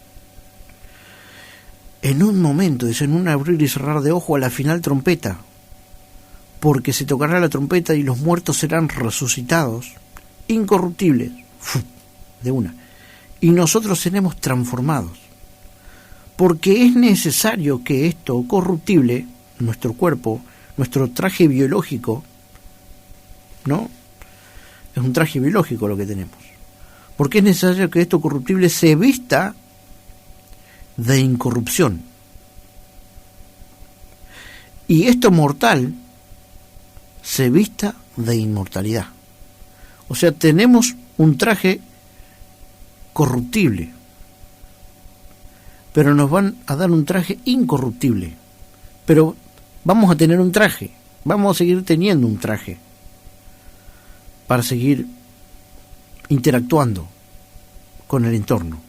En un momento, dice, en un abrir y cerrar de ojo, a la final trompeta, porque se tocará la trompeta y los muertos serán resucitados, incorruptibles, de una, y nosotros seremos transformados, porque es necesario que esto corruptible, nuestro cuerpo, nuestro traje biológico, ¿no? Es un traje biológico lo que tenemos, porque es necesario que esto corruptible se vista de incorrupción, y esto mortal se vista de inmortalidad. O sea, tenemos un traje corruptible, pero nos van a dar un traje incorruptible. Pero vamos a tener un traje, vamos a seguir teniendo un traje para seguir interactuando con el entorno.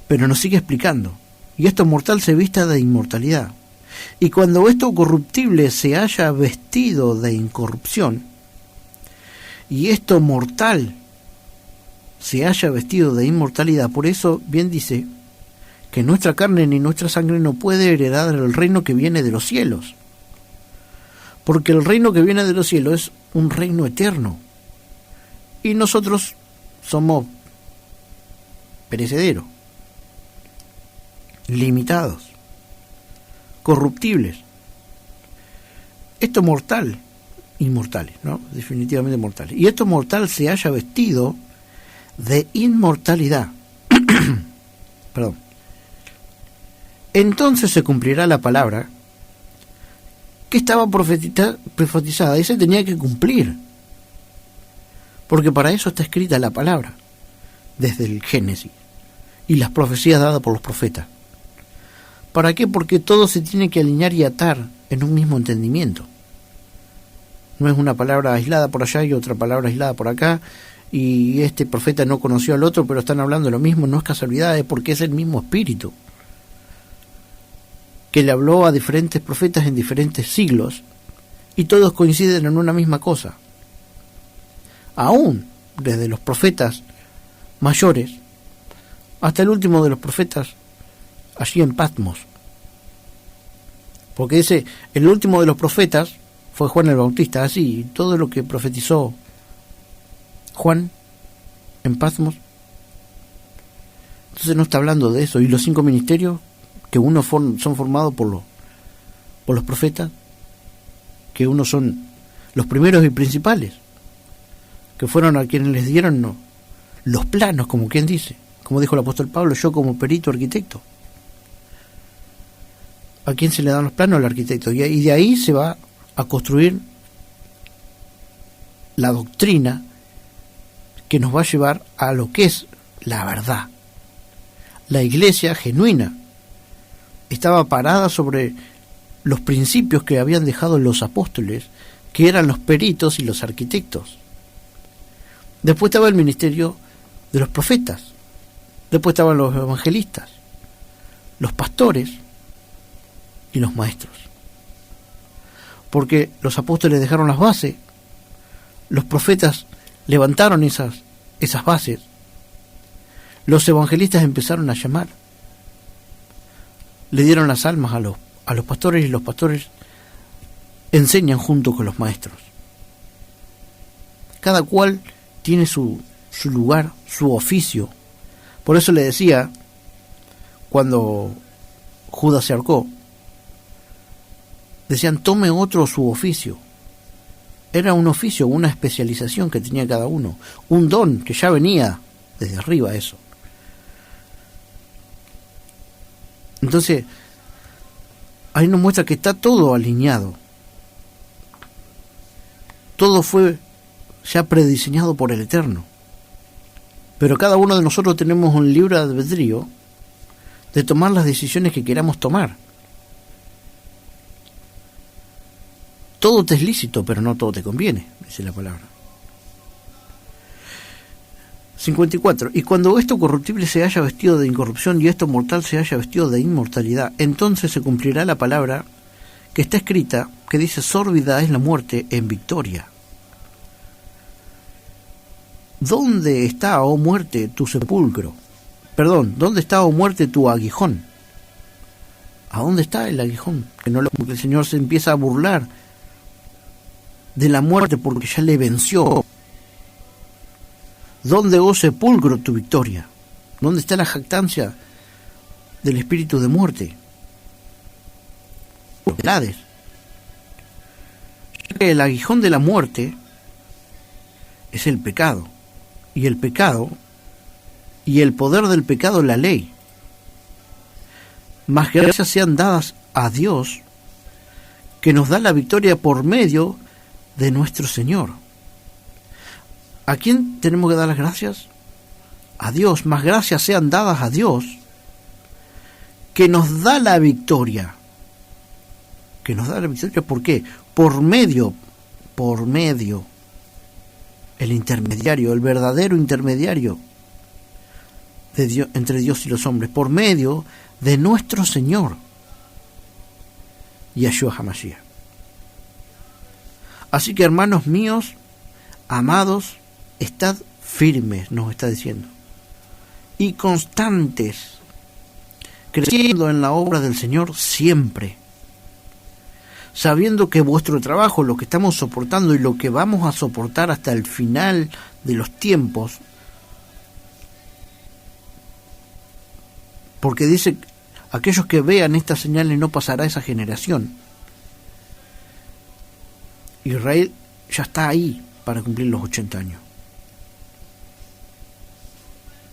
Pero nos sigue explicando, y esto mortal se vista de inmortalidad. Y cuando esto corruptible se haya vestido de incorrupción, y esto mortal se haya vestido de inmortalidad, por eso bien dice que nuestra carne ni nuestra sangre no puede heredar el reino que viene de los cielos, porque el reino que viene de los cielos es un reino eterno, y nosotros somos perecederos, limitados, corruptibles. Esto mortal, inmortales, ¿no? Definitivamente mortales. Y esto mortal se haya vestido de inmortalidad. Perdón. Entonces se cumplirá la palabra que estaba profetizada y se tenía que cumplir. Porque para eso está escrita la palabra, desde el Génesis, y las profecías dadas por los profetas. ¿Para qué? Porque todo se tiene que alinear y atar en un mismo entendimiento. No es una palabra aislada por allá y otra palabra aislada por acá, y este profeta no conoció al otro, pero están hablando de lo mismo. No es casualidad, es porque es el mismo espíritu que le habló a diferentes profetas en diferentes siglos, y todos coinciden en una misma cosa. Aún desde los profetas mayores hasta el último de los profetas allí en Patmos, porque dice, el último de los profetas fue Juan el Bautista, así, todo lo que profetizó Juan en Patmos. Entonces no está hablando de eso. Y los 5 ministerios, que unos son formados por los profetas, que unos son los primeros y principales, que fueron a quienes les dieron los planos, como quien dice, como dijo el apóstol Pablo, yo como perito arquitecto. ¿A quién se le dan los planos? Al arquitecto. Y de ahí se va a construir la doctrina que nos va a llevar a lo que es la verdad. La iglesia genuina estaba parada sobre los principios que habían dejado los apóstoles, que eran los peritos y los arquitectos. Después estaba el ministerio de los profetas. Después estaban los evangelistas, los pastores y los maestros. Porque los apóstoles dejaron las bases, los profetas levantaron esas bases, los evangelistas empezaron a llamar, le dieron las almas a los pastores, y los pastores enseñan junto con los maestros. Cada cual tiene su lugar, su oficio. Por eso le decía, cuando Judas se ahorcó, decían, tome otro su oficio. Era un oficio, una especialización que tenía cada uno, un don que ya venía desde arriba eso. Entonces, ahí nos muestra que está todo alineado. Todo fue ya prediseñado por el Eterno. Pero cada uno de nosotros tenemos un libre albedrío de tomar las decisiones que queramos tomar. Todo te es lícito, pero no todo te conviene, dice la palabra. 54. Y cuando esto corruptible se haya vestido de incorrupción y esto mortal se haya vestido de inmortalidad, entonces se cumplirá la palabra que está escrita, que dice, sórbida es la muerte en victoria. ¿Dónde está, oh muerte, tu sepulcro? Perdón, ¿dónde está, oh muerte, tu aguijón? ¿A dónde está el aguijón? Porque el Señor se empieza a burlar de la muerte porque ya le venció. ¿Dónde, oh sepulcro, tu victoria? ¿Dónde está la jactancia del espíritu de muerte? Hades. El aguijón de la muerte es el pecado, y el pecado y el poder del pecado la ley. Mas gracias sean dadas a Dios, que nos da la victoria por medio de nuestro Señor. ¿A quién tenemos que dar las gracias? A Dios. Más gracias sean dadas a Dios, que nos da la victoria. Que nos da la victoria, ¿por qué? Por medio, el intermediario, el verdadero intermediario de Dios, entre Dios y los hombres, por medio de nuestro Señor, Yeshua HaMashiach. Así que, hermanos míos, amados, estad firmes, nos está diciendo, y constantes, creciendo en la obra del Señor siempre, sabiendo que vuestro trabajo, lo que estamos soportando y lo que vamos a soportar hasta el final de los tiempos, porque dice, aquellos que vean estas señales no pasará esa generación. Israel ya está ahí para cumplir los 80 años.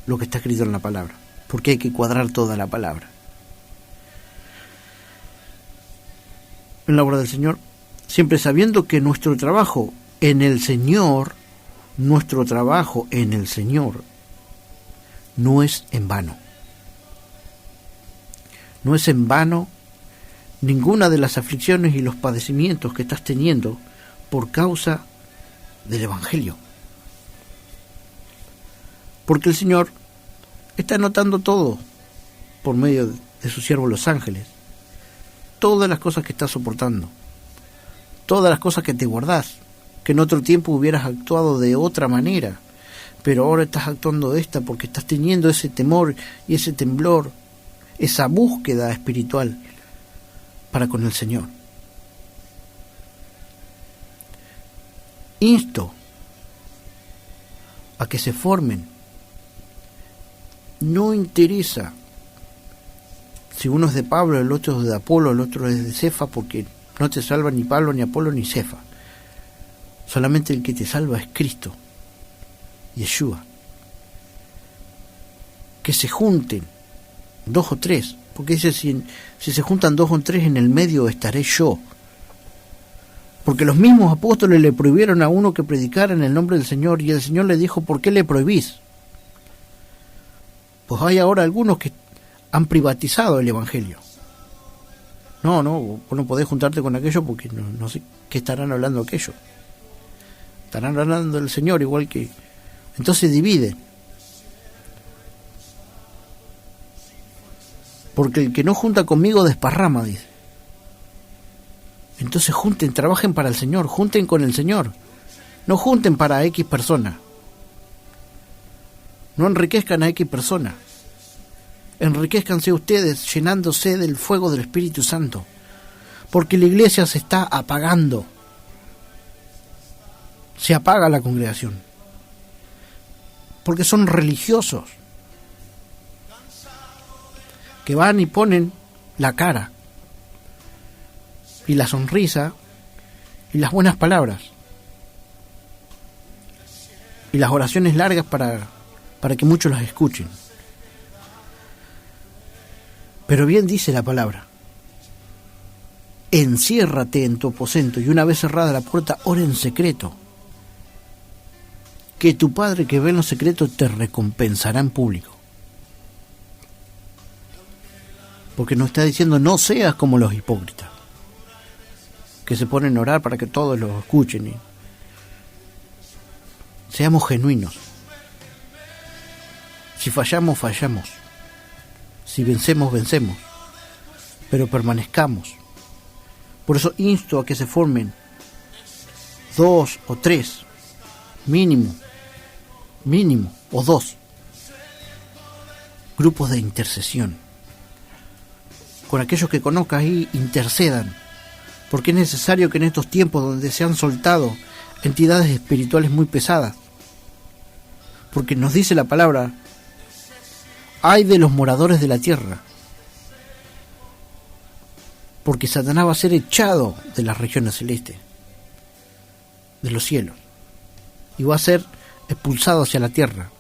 Lo que está escrito en la palabra, porque hay que cuadrar toda la palabra. En la obra del Señor, siempre sabiendo que nuestro trabajo en el Señor no es en vano. No es en vano ninguna de las aflicciones y los padecimientos que estás teniendo por causa del Evangelio. Porque el Señor está anotando todo por medio de sus siervos los ángeles. Todas las cosas que estás soportando, todas las cosas que te guardás, que en otro tiempo hubieras actuado de otra manera, pero ahora estás actuando de esta porque estás teniendo ese temor y ese temblor, esa búsqueda espiritual para con el Señor. Insto a que se formen. No interesa si uno es de Pablo, el otro es de Apolo, el otro es de Cefa, porque no te salva ni Pablo, ni Apolo, ni Cefa. Solamente el que te salva es Cristo, Yeshua. Que se junten 2 o 3, porque dice, si se juntan 2 o 3, en el medio estaré yo. Porque los mismos apóstoles le prohibieron a uno que predicara en el nombre del Señor, y el Señor le dijo, ¿por qué le prohibís? Pues hay ahora algunos que han privatizado el Evangelio. No, vos no podés juntarte con aquello porque no sé qué estarán hablando aquello. Estarán hablando del Señor igual que... Entonces dividen. Porque el que no junta conmigo desparrama, dice. Entonces junten, trabajen para el Señor, junten con el Señor. No junten para X persona. No enriquezcan a X persona. Enriquezcanse ustedes llenándose del fuego del Espíritu Santo. Porque la iglesia se está apagando. Se apaga la congregación. Porque son religiosos. Que van y ponen la cara. Y la sonrisa. Y las buenas palabras. Y las oraciones largas para que muchos las escuchen. Pero bien dice la palabra: enciérrate en tu aposento y una vez cerrada la puerta, ora en secreto, que tu Padre que ve en lo secreto te recompensará en público. Porque nos está diciendo: no seas como los hipócritas, que se ponen a orar para que todos lo escuchen. Seamos genuinos. Si fallamos, fallamos. Si vencemos, vencemos. Pero permanezcamos. Por eso insto a que se formen 2 o 3, mínimo, o 2 grupos de intercesión. Con aquellos que conozcas ahí, intercedan. Porque es necesario que en estos tiempos donde se han soltado entidades espirituales muy pesadas, porque nos dice la palabra: ay de los moradores de la tierra, porque Satanás va a ser echado de las regiones celestes, de los cielos, y va a ser expulsado hacia la tierra,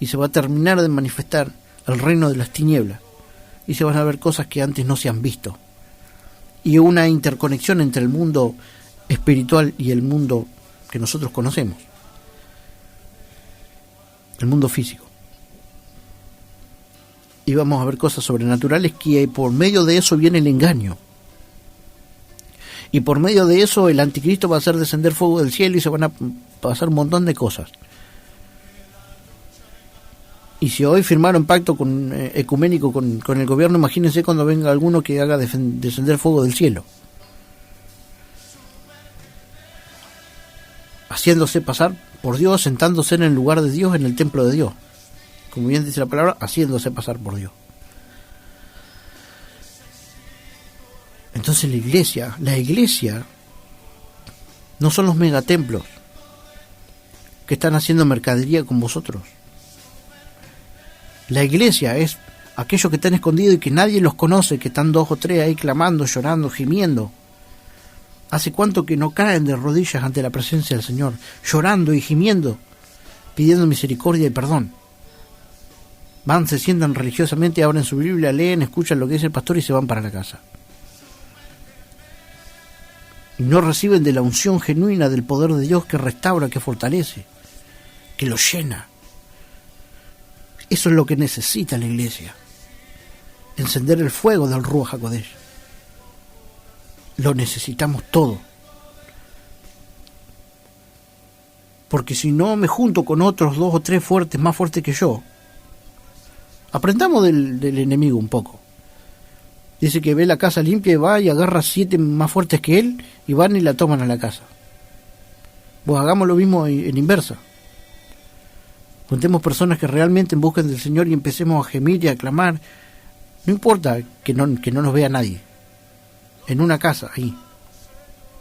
y se va a terminar de manifestar el reino de las tinieblas, y se van a ver cosas que antes no se han visto, y una interconexión entre el mundo espiritual y el mundo que nosotros conocemos, el mundo físico. Y vamos a ver cosas sobrenaturales que por medio de eso viene el engaño. Y por medio de eso el anticristo va a hacer descender fuego del cielo y se van a pasar un montón de cosas. Y si hoy firmaron pacto ecuménico con el gobierno, imagínense cuando venga alguno que haga descender fuego del cielo. Haciéndose pasar por Dios, sentándose en el lugar de Dios, en el templo de Dios. Como bien dice la palabra, haciéndose pasar por Dios. Entonces la iglesia no son los megatemplos que están haciendo mercadería con vosotros. La iglesia es aquellos que están escondidos y que nadie los conoce, que están 2 o 3 ahí clamando, llorando, gimiendo. ¿Hace cuánto que no caen de rodillas ante la presencia del Señor, llorando y gimiendo, pidiendo misericordia y perdón? Van, se sientan religiosamente, abren su Biblia, leen, escuchan lo que dice el pastor y se van para la casa. Y no reciben de la unción genuina del poder de Dios que restaura, que fortalece, que los llena. Eso es lo que necesita la iglesia. Encender el fuego del Ruach HaKodesh. Lo necesitamos todo. Porque si no me junto con otros 2 o 3 fuertes, más fuertes que yo, aprendamos del enemigo un poco. Dice que ve la casa limpia y va y agarra 7 más fuertes que él y van y la toman a la casa. Pues hagamos lo mismo en inversa. Juntemos personas que realmente busquen del Señor y empecemos a gemir y a clamar. No importa que no nos vea nadie. En una casa, ahí.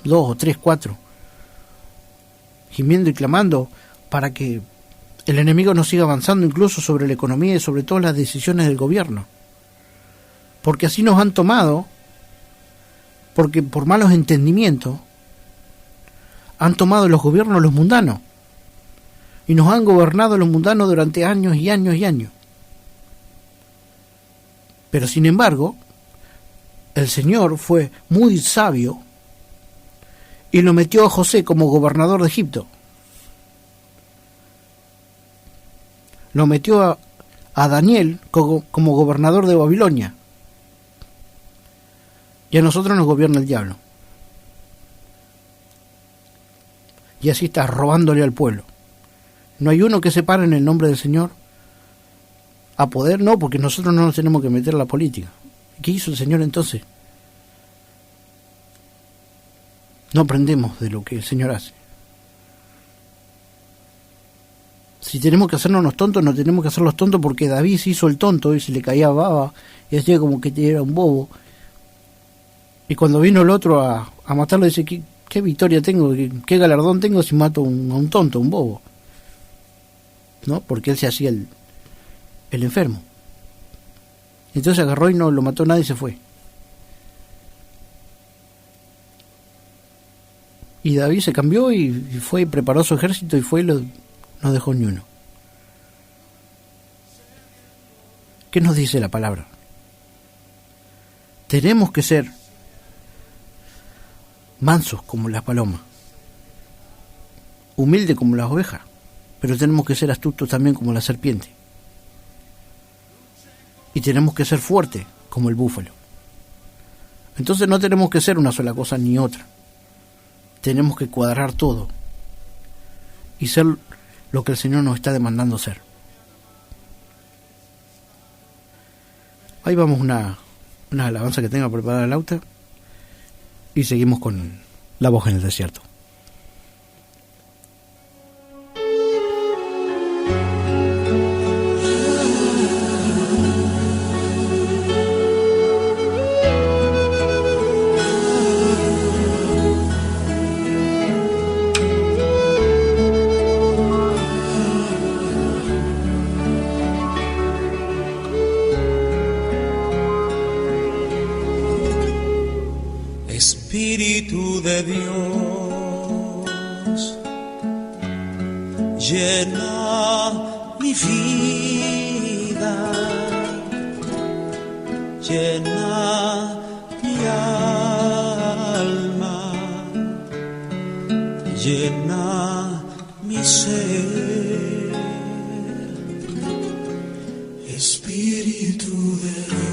2 o 3, 4. Gimiendo y clamando para que el enemigo no siga avanzando incluso sobre la economía y sobre todas las decisiones del gobierno. Porque así nos han tomado, porque por malos entendimientos han tomado los gobiernos los mundanos y nos han gobernado los mundanos durante años y años y años. Pero sin embargo, el Señor fue muy sabio y lo metió a José como gobernador de Egipto. Lo metió a Daniel como gobernador de Babilonia. Y a nosotros nos gobierna el diablo. Y así está robándole al pueblo. No hay uno que se pare en el nombre del Señor a poder, no, porque nosotros no nos tenemos que meter en la política. ¿Qué hizo el Señor entonces? No aprendemos de lo que el Señor hace. Si tenemos que hacernos los tontos, no tenemos que hacer los tontos, porque David se hizo el tonto y se le caía baba y hacía como que era un bobo. Y cuando vino el otro a matarlo, dice, ¿qué victoria tengo? ¿Qué galardón tengo si mato a un tonto, un bobo? ¿No? Porque él se hacía el enfermo. Entonces agarró y no lo mató nadie y se fue. Y David se cambió y fue y preparó su ejército y fue y no dejó ni uno. ¿Qué nos dice la palabra? Tenemos que ser mansos como las palomas, humildes como las ovejas, pero tenemos que ser astutos también como la serpiente. Y tenemos que ser fuertes como el búfalo. Entonces no tenemos que ser una sola cosa ni otra. Tenemos que cuadrar todo y ser lo que el Señor nos está demandando ser. Ahí vamos una alabanza que tenga preparada el auto y seguimos con La Voz en el Desierto. Espíritu de Dios, llena mi vida, llena mi alma, llena mi ser. Espíritu de Dios,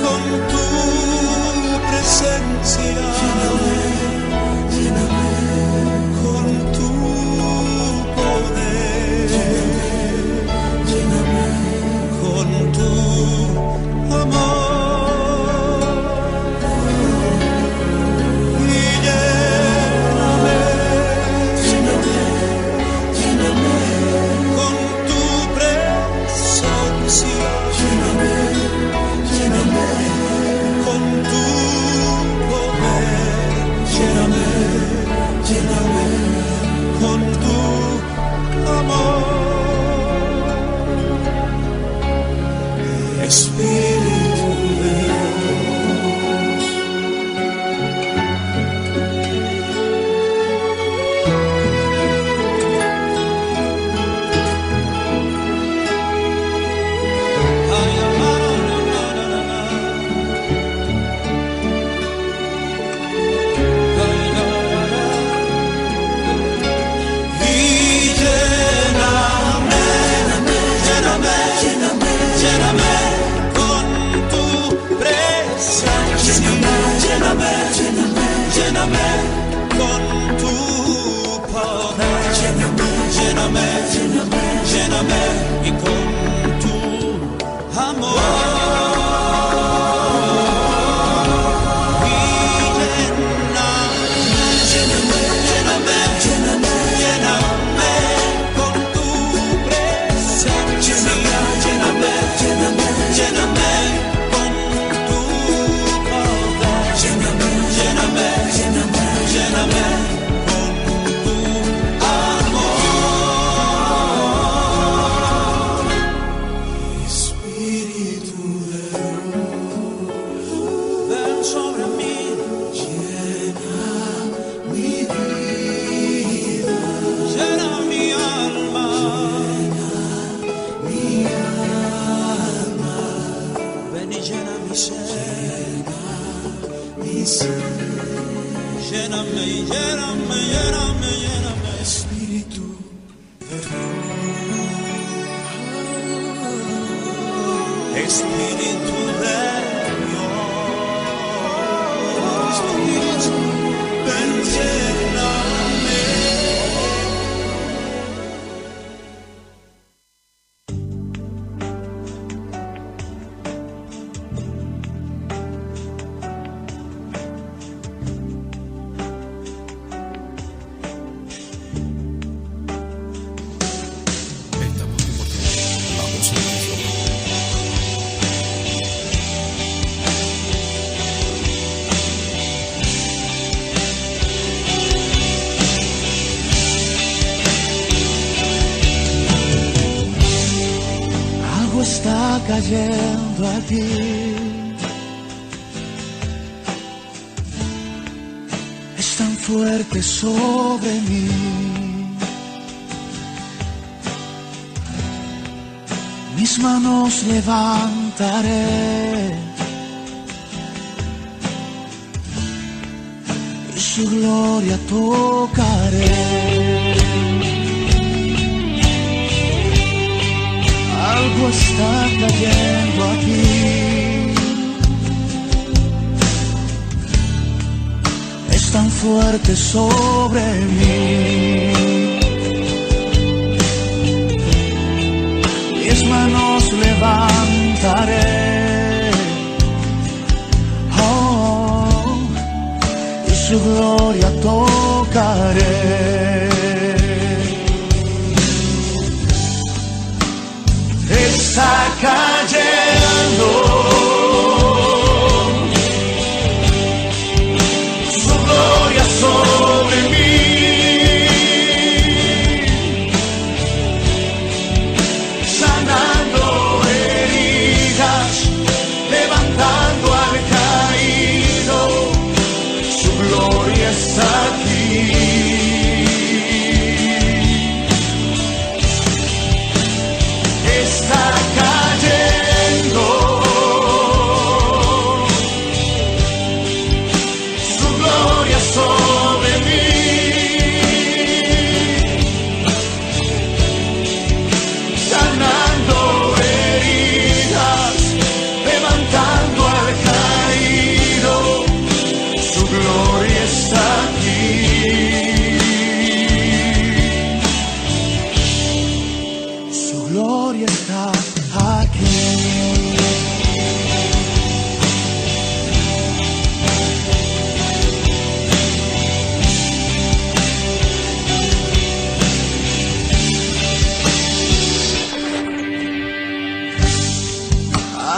con tu Lléname, lléname, lléname, lléname, Espíritu de Dios. Espíritu de Dios. Ven, lléname. Está cayendo aquí, es tan fuerte sobre mí. Mis manos levantaré y su gloria tocaré. Algo está cayendo aquí, es tan fuerte sobre mí. Mis manos levantaré, oh, y su gloria tocaré. Está cayendo su gloria sobre mí, sanando heridas, levantando al caído, su gloria está aquí. Está cayendo su gloria sobre mí, sanando heridas, levantando al caído, su gloria está aquí. Su gloria está aquí.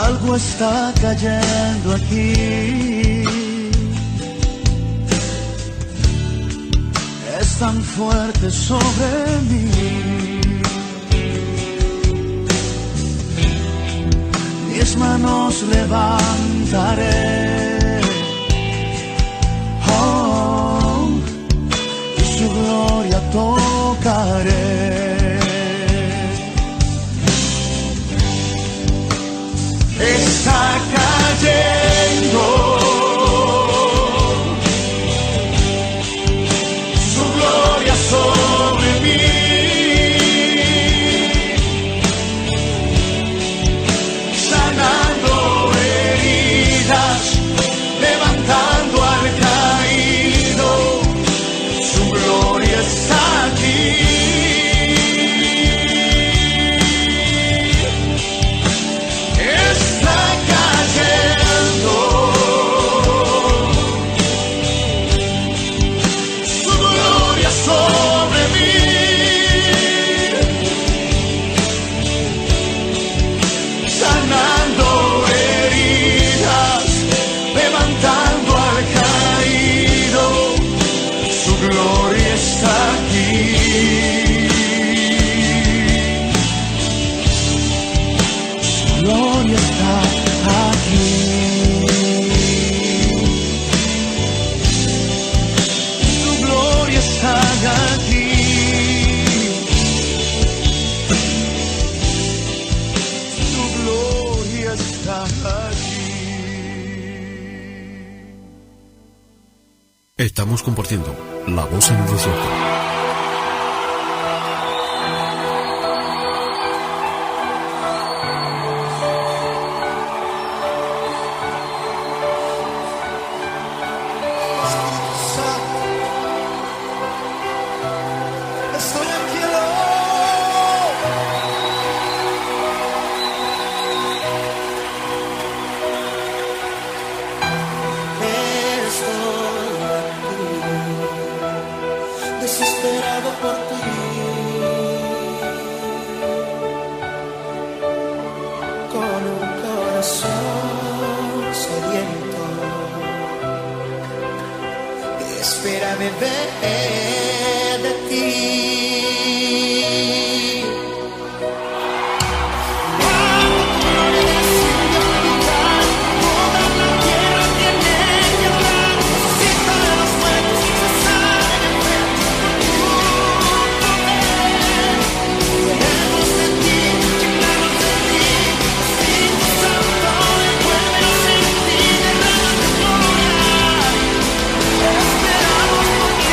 Algo está cayendo aquí, es tan fuerte sobre mí. Mis manos levantaré, oh, y su gloria tocaré. Está cayendo su gloria sobre mí, sanando heridas, Estamos compartiendo La Voz en el Desierto. Desesperado por ti, con un corazón sediento que espera beber de ti. Esperamos por ti.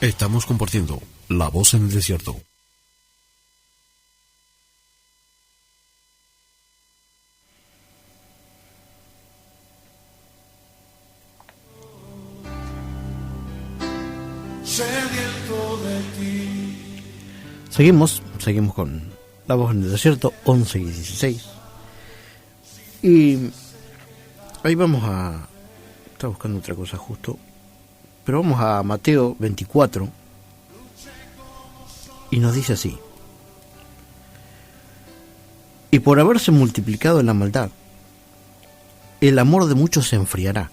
Estamos compartiendo La Voz en el Desierto. Sediento de ti. Seguimos con La Voz en el Desierto, 11 y 16. Y ahí vamos a... Estaba buscando otra cosa justo. Pero vamos a Mateo 24. Y nos dice así: y por haberse multiplicado la maldad, el amor de muchos se enfriará.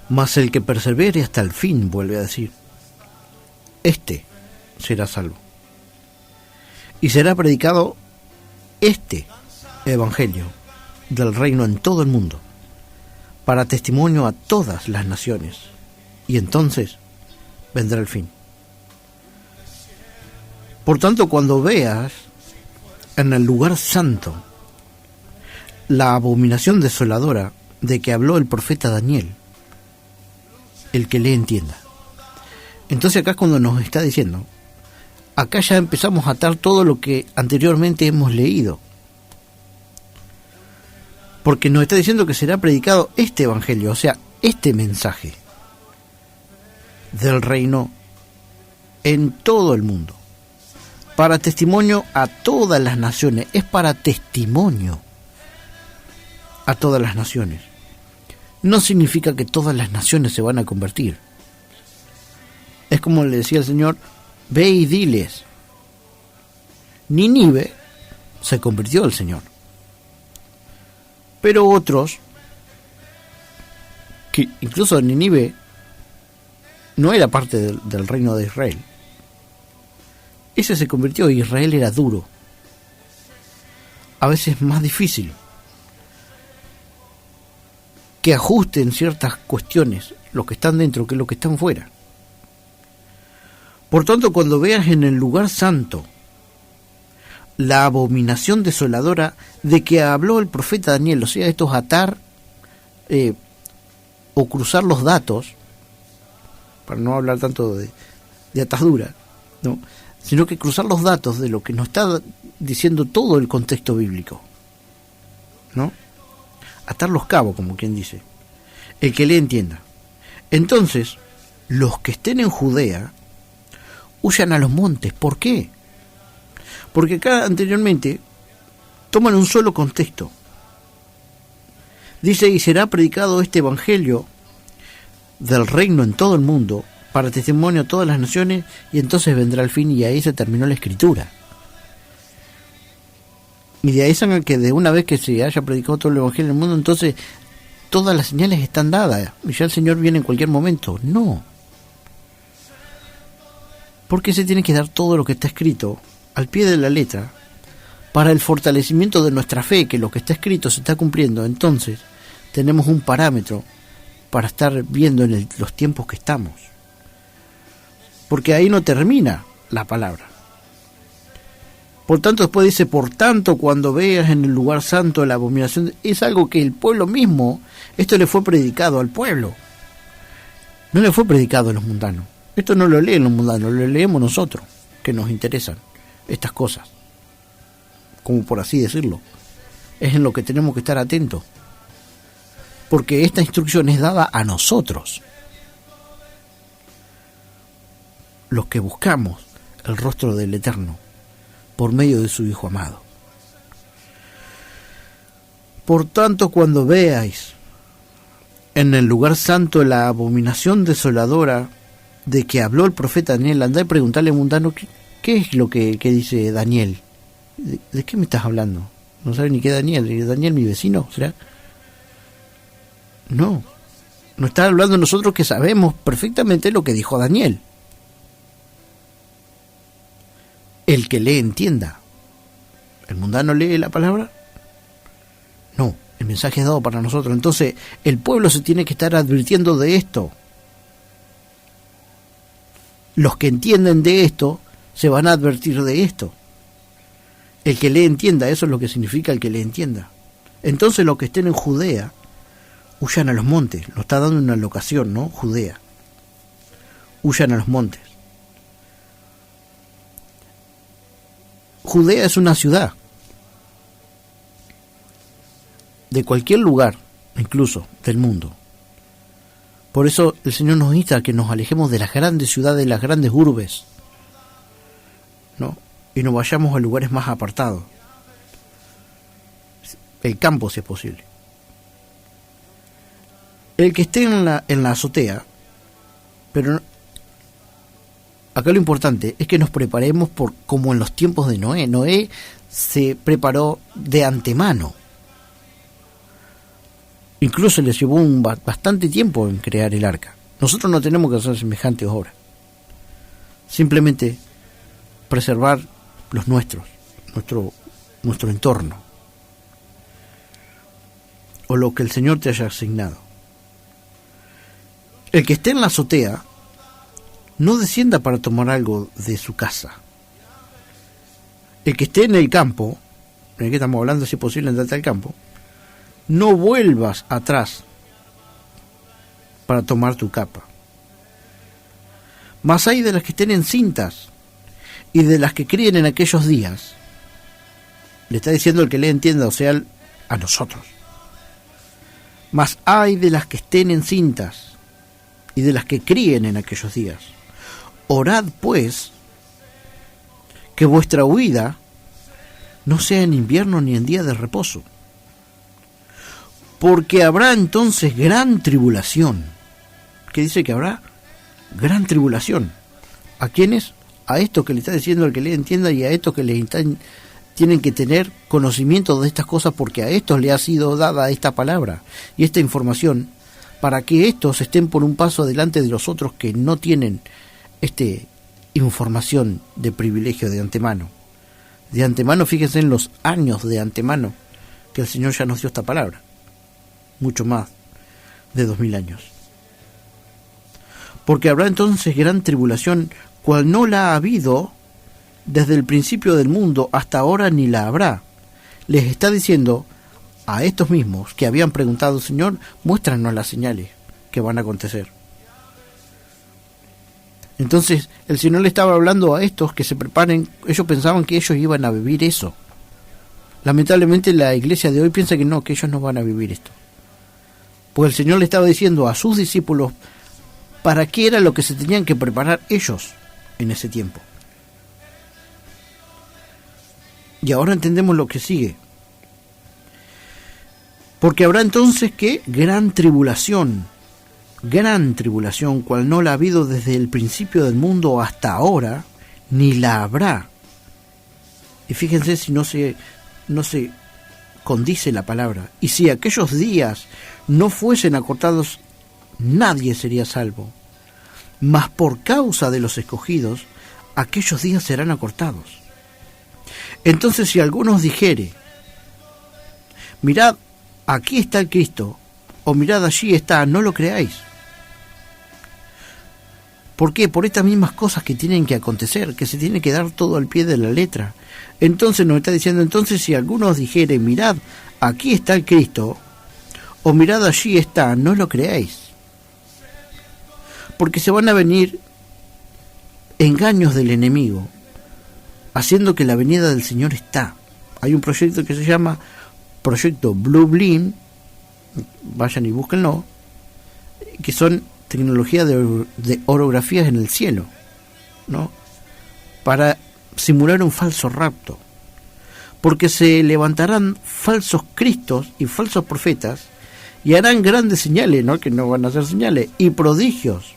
Mas el que persevere hasta el fin, vuelve a decir, este será salvo. Y será predicado este evangelio del reino en todo el mundo, para testimonio a todas las naciones, y entonces vendrá el fin. Por tanto, cuando veas en el lugar santo la abominación desoladora de que habló el profeta Daniel, el que le entienda. Entonces acá es cuando nos está diciendo, acá ya empezamos a atar todo lo que anteriormente hemos leído, porque nos está diciendo que será predicado este evangelio, o sea, este mensaje del reino en todo el mundo, para testimonio a todas las naciones. Es para testimonio a todas las naciones. No significa que todas las naciones se van a convertir. Es como le decía el Señor, ve y diles. Nínive se convirtió al Señor. Pero otros, que incluso Nínive no era parte del reino de Israel, ese se convirtió. Israel era duro, a veces más difícil, que ajusten ciertas cuestiones, los que están dentro que los que están fuera. Por tanto, cuando veas en el lugar santo la abominación desoladora de que habló el profeta Daniel, o sea, esto es atar o cruzar los datos, para no hablar tanto de atadura, ¿no?, sino que cruzar los datos de lo que nos está diciendo todo el contexto bíblico, ¿no? Atar los cabos, como quien dice, el que le entienda. Entonces, los que estén en Judea huyan a los montes. ¿Por qué? Porque acá anteriormente toman un solo contexto. Dice, y será predicado este evangelio del reino en todo el mundo, para testimonio a todas las naciones, y entonces vendrá el fin. Y ahí se terminó la escritura. Y de ahí sacan que de una vez que se haya predicado todo el evangelio en el mundo, entonces todas las señales están dadas y ya el Señor viene en cualquier momento. No. Porque se tiene que dar todo lo que está escrito al pie de la letra para el fortalecimiento de nuestra fe, que lo que está escrito se está cumpliendo. Entonces tenemos un parámetro para estar viendo en los tiempos que estamos. Porque ahí no termina la palabra. Por tanto, después dice, por tanto, cuando veas en el lugar santo la abominación, es algo que el pueblo mismo, esto le fue predicado al pueblo. No le fue predicado a los mundanos. Esto no lo leen los mundanos, lo leemos nosotros, que nos interesan estas cosas. Como por así decirlo. Es en lo que tenemos que estar atentos. Porque esta instrucción es dada a nosotros, los que buscamos el rostro del Eterno por medio de su Hijo amado. Por tanto, cuando veáis en el lugar santo la abominación desoladora de que habló el profeta Daniel, andá y preguntarle al mundano qué es lo que dice Daniel. ¿De qué me estás hablando? No sabe ni qué Daniel. ¿Es Daniel mi vecino? ¿Será? No está hablando nosotros que sabemos perfectamente lo que dijo Daniel. El que lee entienda. ¿El mundano lee la palabra? No, el mensaje es dado para nosotros. Entonces el pueblo se tiene que estar advirtiendo de esto. Los que entienden de esto se van a advertir de esto. El que lee entienda, eso es lo que significa el que lee entienda. Entonces los que estén en Judea huyan a los montes. Lo está dando una locación, ¿no? Judea. huyan a los montes. Judea es una ciudad. De cualquier lugar, incluso del mundo. Por eso el Señor nos insta a que nos alejemos de las grandes ciudades, de las grandes urbes, ¿no? Y nos vayamos a lugares más apartados. El campo, si es posible. El que esté en la azotea, pero acá lo importante es que nos preparemos como en los tiempos de Noé. Noé se preparó de antemano. Incluso les llevó bastante tiempo en crear el arca. Nosotros no tenemos que hacer semejantes obras. Simplemente preservar los nuestros, nuestro entorno, o lo que el Señor te haya asignado. El que esté en la azotea no descienda para tomar algo de su casa. El que esté en el campo, en el que estamos hablando, si es posible, andate al campo, no vuelvas atrás para tomar tu capa. Mas hay de las que estén encintas y de las que críen en aquellos días. Le está diciendo el que le entienda, o sea, a nosotros. Mas hay de las que estén encintas y de las que críen en aquellos días. Orad, pues, que vuestra huida no sea en invierno ni en día de reposo, porque habrá entonces gran tribulación. ¿Qué dice que habrá? Gran tribulación. ¿A quiénes? A estos que le está diciendo el que le entienda, y a estos que tienen que tener conocimiento de estas cosas, porque a estos le ha sido dada esta palabra y esta información, para que estos estén por un paso adelante de los otros que no tienen información de privilegio de antemano. De antemano, fíjense en los años de antemano que el Señor ya nos dio esta palabra. Mucho más de 2000 años. Porque habrá entonces gran tribulación, cual no la ha habido desde el principio del mundo hasta ahora, ni la habrá. Les está diciendo a estos mismos que habían preguntado: Señor, muéstranos las señales que van a acontecer. Entonces el Señor le estaba hablando a estos que se preparen. Ellos pensaban que ellos iban a vivir eso. Lamentablemente la iglesia de hoy piensa que no, que ellos no van a vivir esto. Pues el Señor le estaba diciendo a sus discípulos para qué era lo que se tenían que preparar ellos en ese tiempo. Y ahora entendemos lo que sigue. Porque habrá entonces que gran tribulación, cual no la ha habido desde el principio del mundo hasta ahora, ni la habrá. Y fíjense si no se condice la palabra. Y si aquellos días no fuesen acortados, nadie sería salvo. Mas por causa de los escogidos, aquellos días serán acortados. Entonces, si algunos dijere: mirad, aquí está el Cristo, o mirad, allí está, no lo creáis. ¿Por qué? Por estas mismas cosas que tienen que acontecer, que se tiene que dar todo al pie de la letra. Entonces nos está diciendo: entonces, si algunos dijere: mirad, aquí está el Cristo, o mirad, allí está, no lo creáis. Porque se van a venir engaños del enemigo, haciendo que la venida del Señor está. Hay un proyecto que se llama Proyecto Blue Beam, vayan y búsquenlo, que son tecnología de orografías en el cielo, ¿no? Para simular un falso rapto. Porque se levantarán falsos cristos y falsos profetas y harán grandes señales, ¿no? Que no van a ser señales, y prodigios,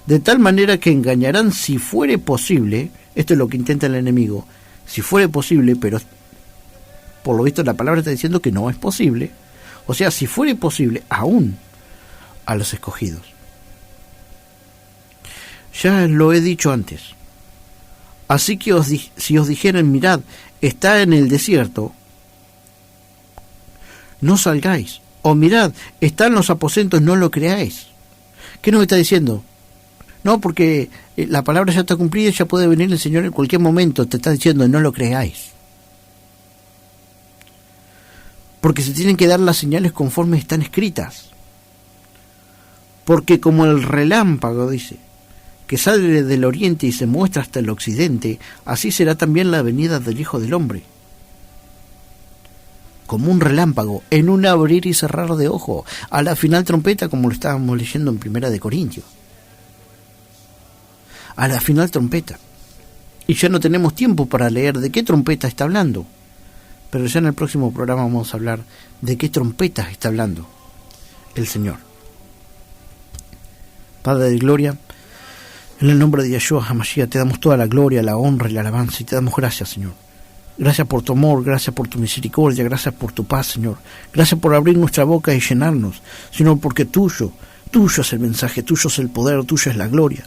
de tal manera que engañarán, si fuere posible. Esto es lo que intenta el enemigo, si fuere posible, pero por lo visto la palabra está diciendo que no es posible. O sea, si fuere posible, aún a los escogidos. Ya lo he dicho antes. Así que si os dijeren: mirad, está en el desierto, no salgáis. O mirad, está en los aposentos, no lo creáis. ¿Qué nos está diciendo? No, porque la palabra ya está cumplida, ya puede venir el Señor en cualquier momento. Te está diciendo: no lo creáis. Porque se tienen que dar las señales conforme están escritas. Porque como el relámpago, dice, que sale del oriente y se muestra hasta el occidente, así será también la venida del Hijo del Hombre. Como un relámpago, en un abrir y cerrar de ojo, a la final trompeta, como lo estábamos leyendo en Primera de Corintios. A la final trompeta. Y ya no tenemos tiempo para leer de qué trompeta está hablando. Pero ya en el próximo programa vamos a hablar de qué trompetas está hablando el Señor. Padre de gloria, en el nombre de Yeshua HaMashiach te damos toda la gloria, la honra y la alabanza y te damos gracias, Señor. Gracias por tu amor, gracias por tu misericordia, gracias por tu paz, Señor. Gracias por abrir nuestra boca y llenarnos, Señor, porque tuyo es el mensaje, tuyo es el poder, tuyo es la gloria,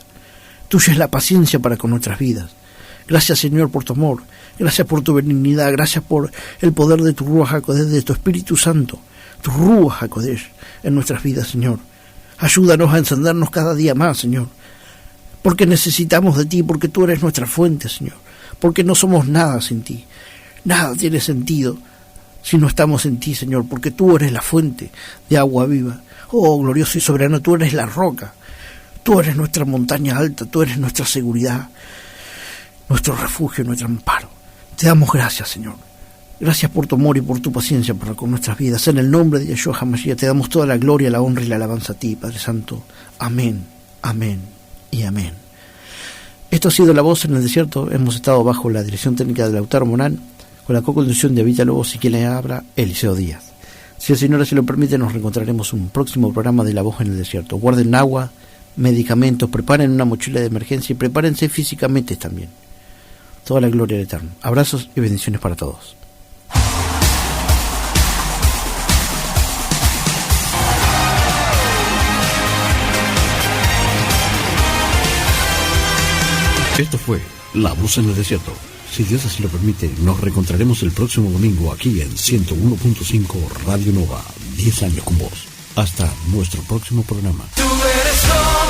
tuya es la paciencia para con nuestras vidas. Gracias, Señor, por tu amor, gracias por tu benignidad, gracias por el poder de tu Ruach HaKodesh, de tu Espíritu Santo, tu Ruach HaKodesh en nuestras vidas, Señor. Ayúdanos a encendernos cada día más, Señor, porque necesitamos de ti, porque tú eres nuestra fuente, Señor, porque no somos nada sin ti. Nada tiene sentido si no estamos en ti, Señor, porque tú eres la fuente de agua viva. Oh, glorioso y soberano, tú eres la roca, tú eres nuestra montaña alta, tú eres nuestra seguridad, nuestro refugio, nuestro amparo. Te damos gracias, Señor. Gracias por tu amor y por tu paciencia para con nuestras vidas. En el nombre de Yeshua HaMashiach te damos toda la gloria, la honra y la alabanza a ti, Padre Santo. Amén, amén y amén. Esto ha sido La Voz en el Desierto. Hemos estado bajo la dirección técnica de Lautaro Morán, con la co-conducción de Vita Lobos y quien le habla, Eliseo Díaz. Si el Señor así lo permite, nos reencontraremos en un próximo programa de La Voz en el Desierto. Guarden agua, medicamentos, preparen una mochila de emergencia y prepárense físicamente también. Toda la gloria al Eterno. Abrazos y bendiciones para todos. Esto fue La Voz en el Desierto. Si Dios así lo permite, nos reencontraremos el próximo domingo aquí en 101.5 Radio Nova. 10 años con vos. Hasta nuestro próximo programa. Tú eres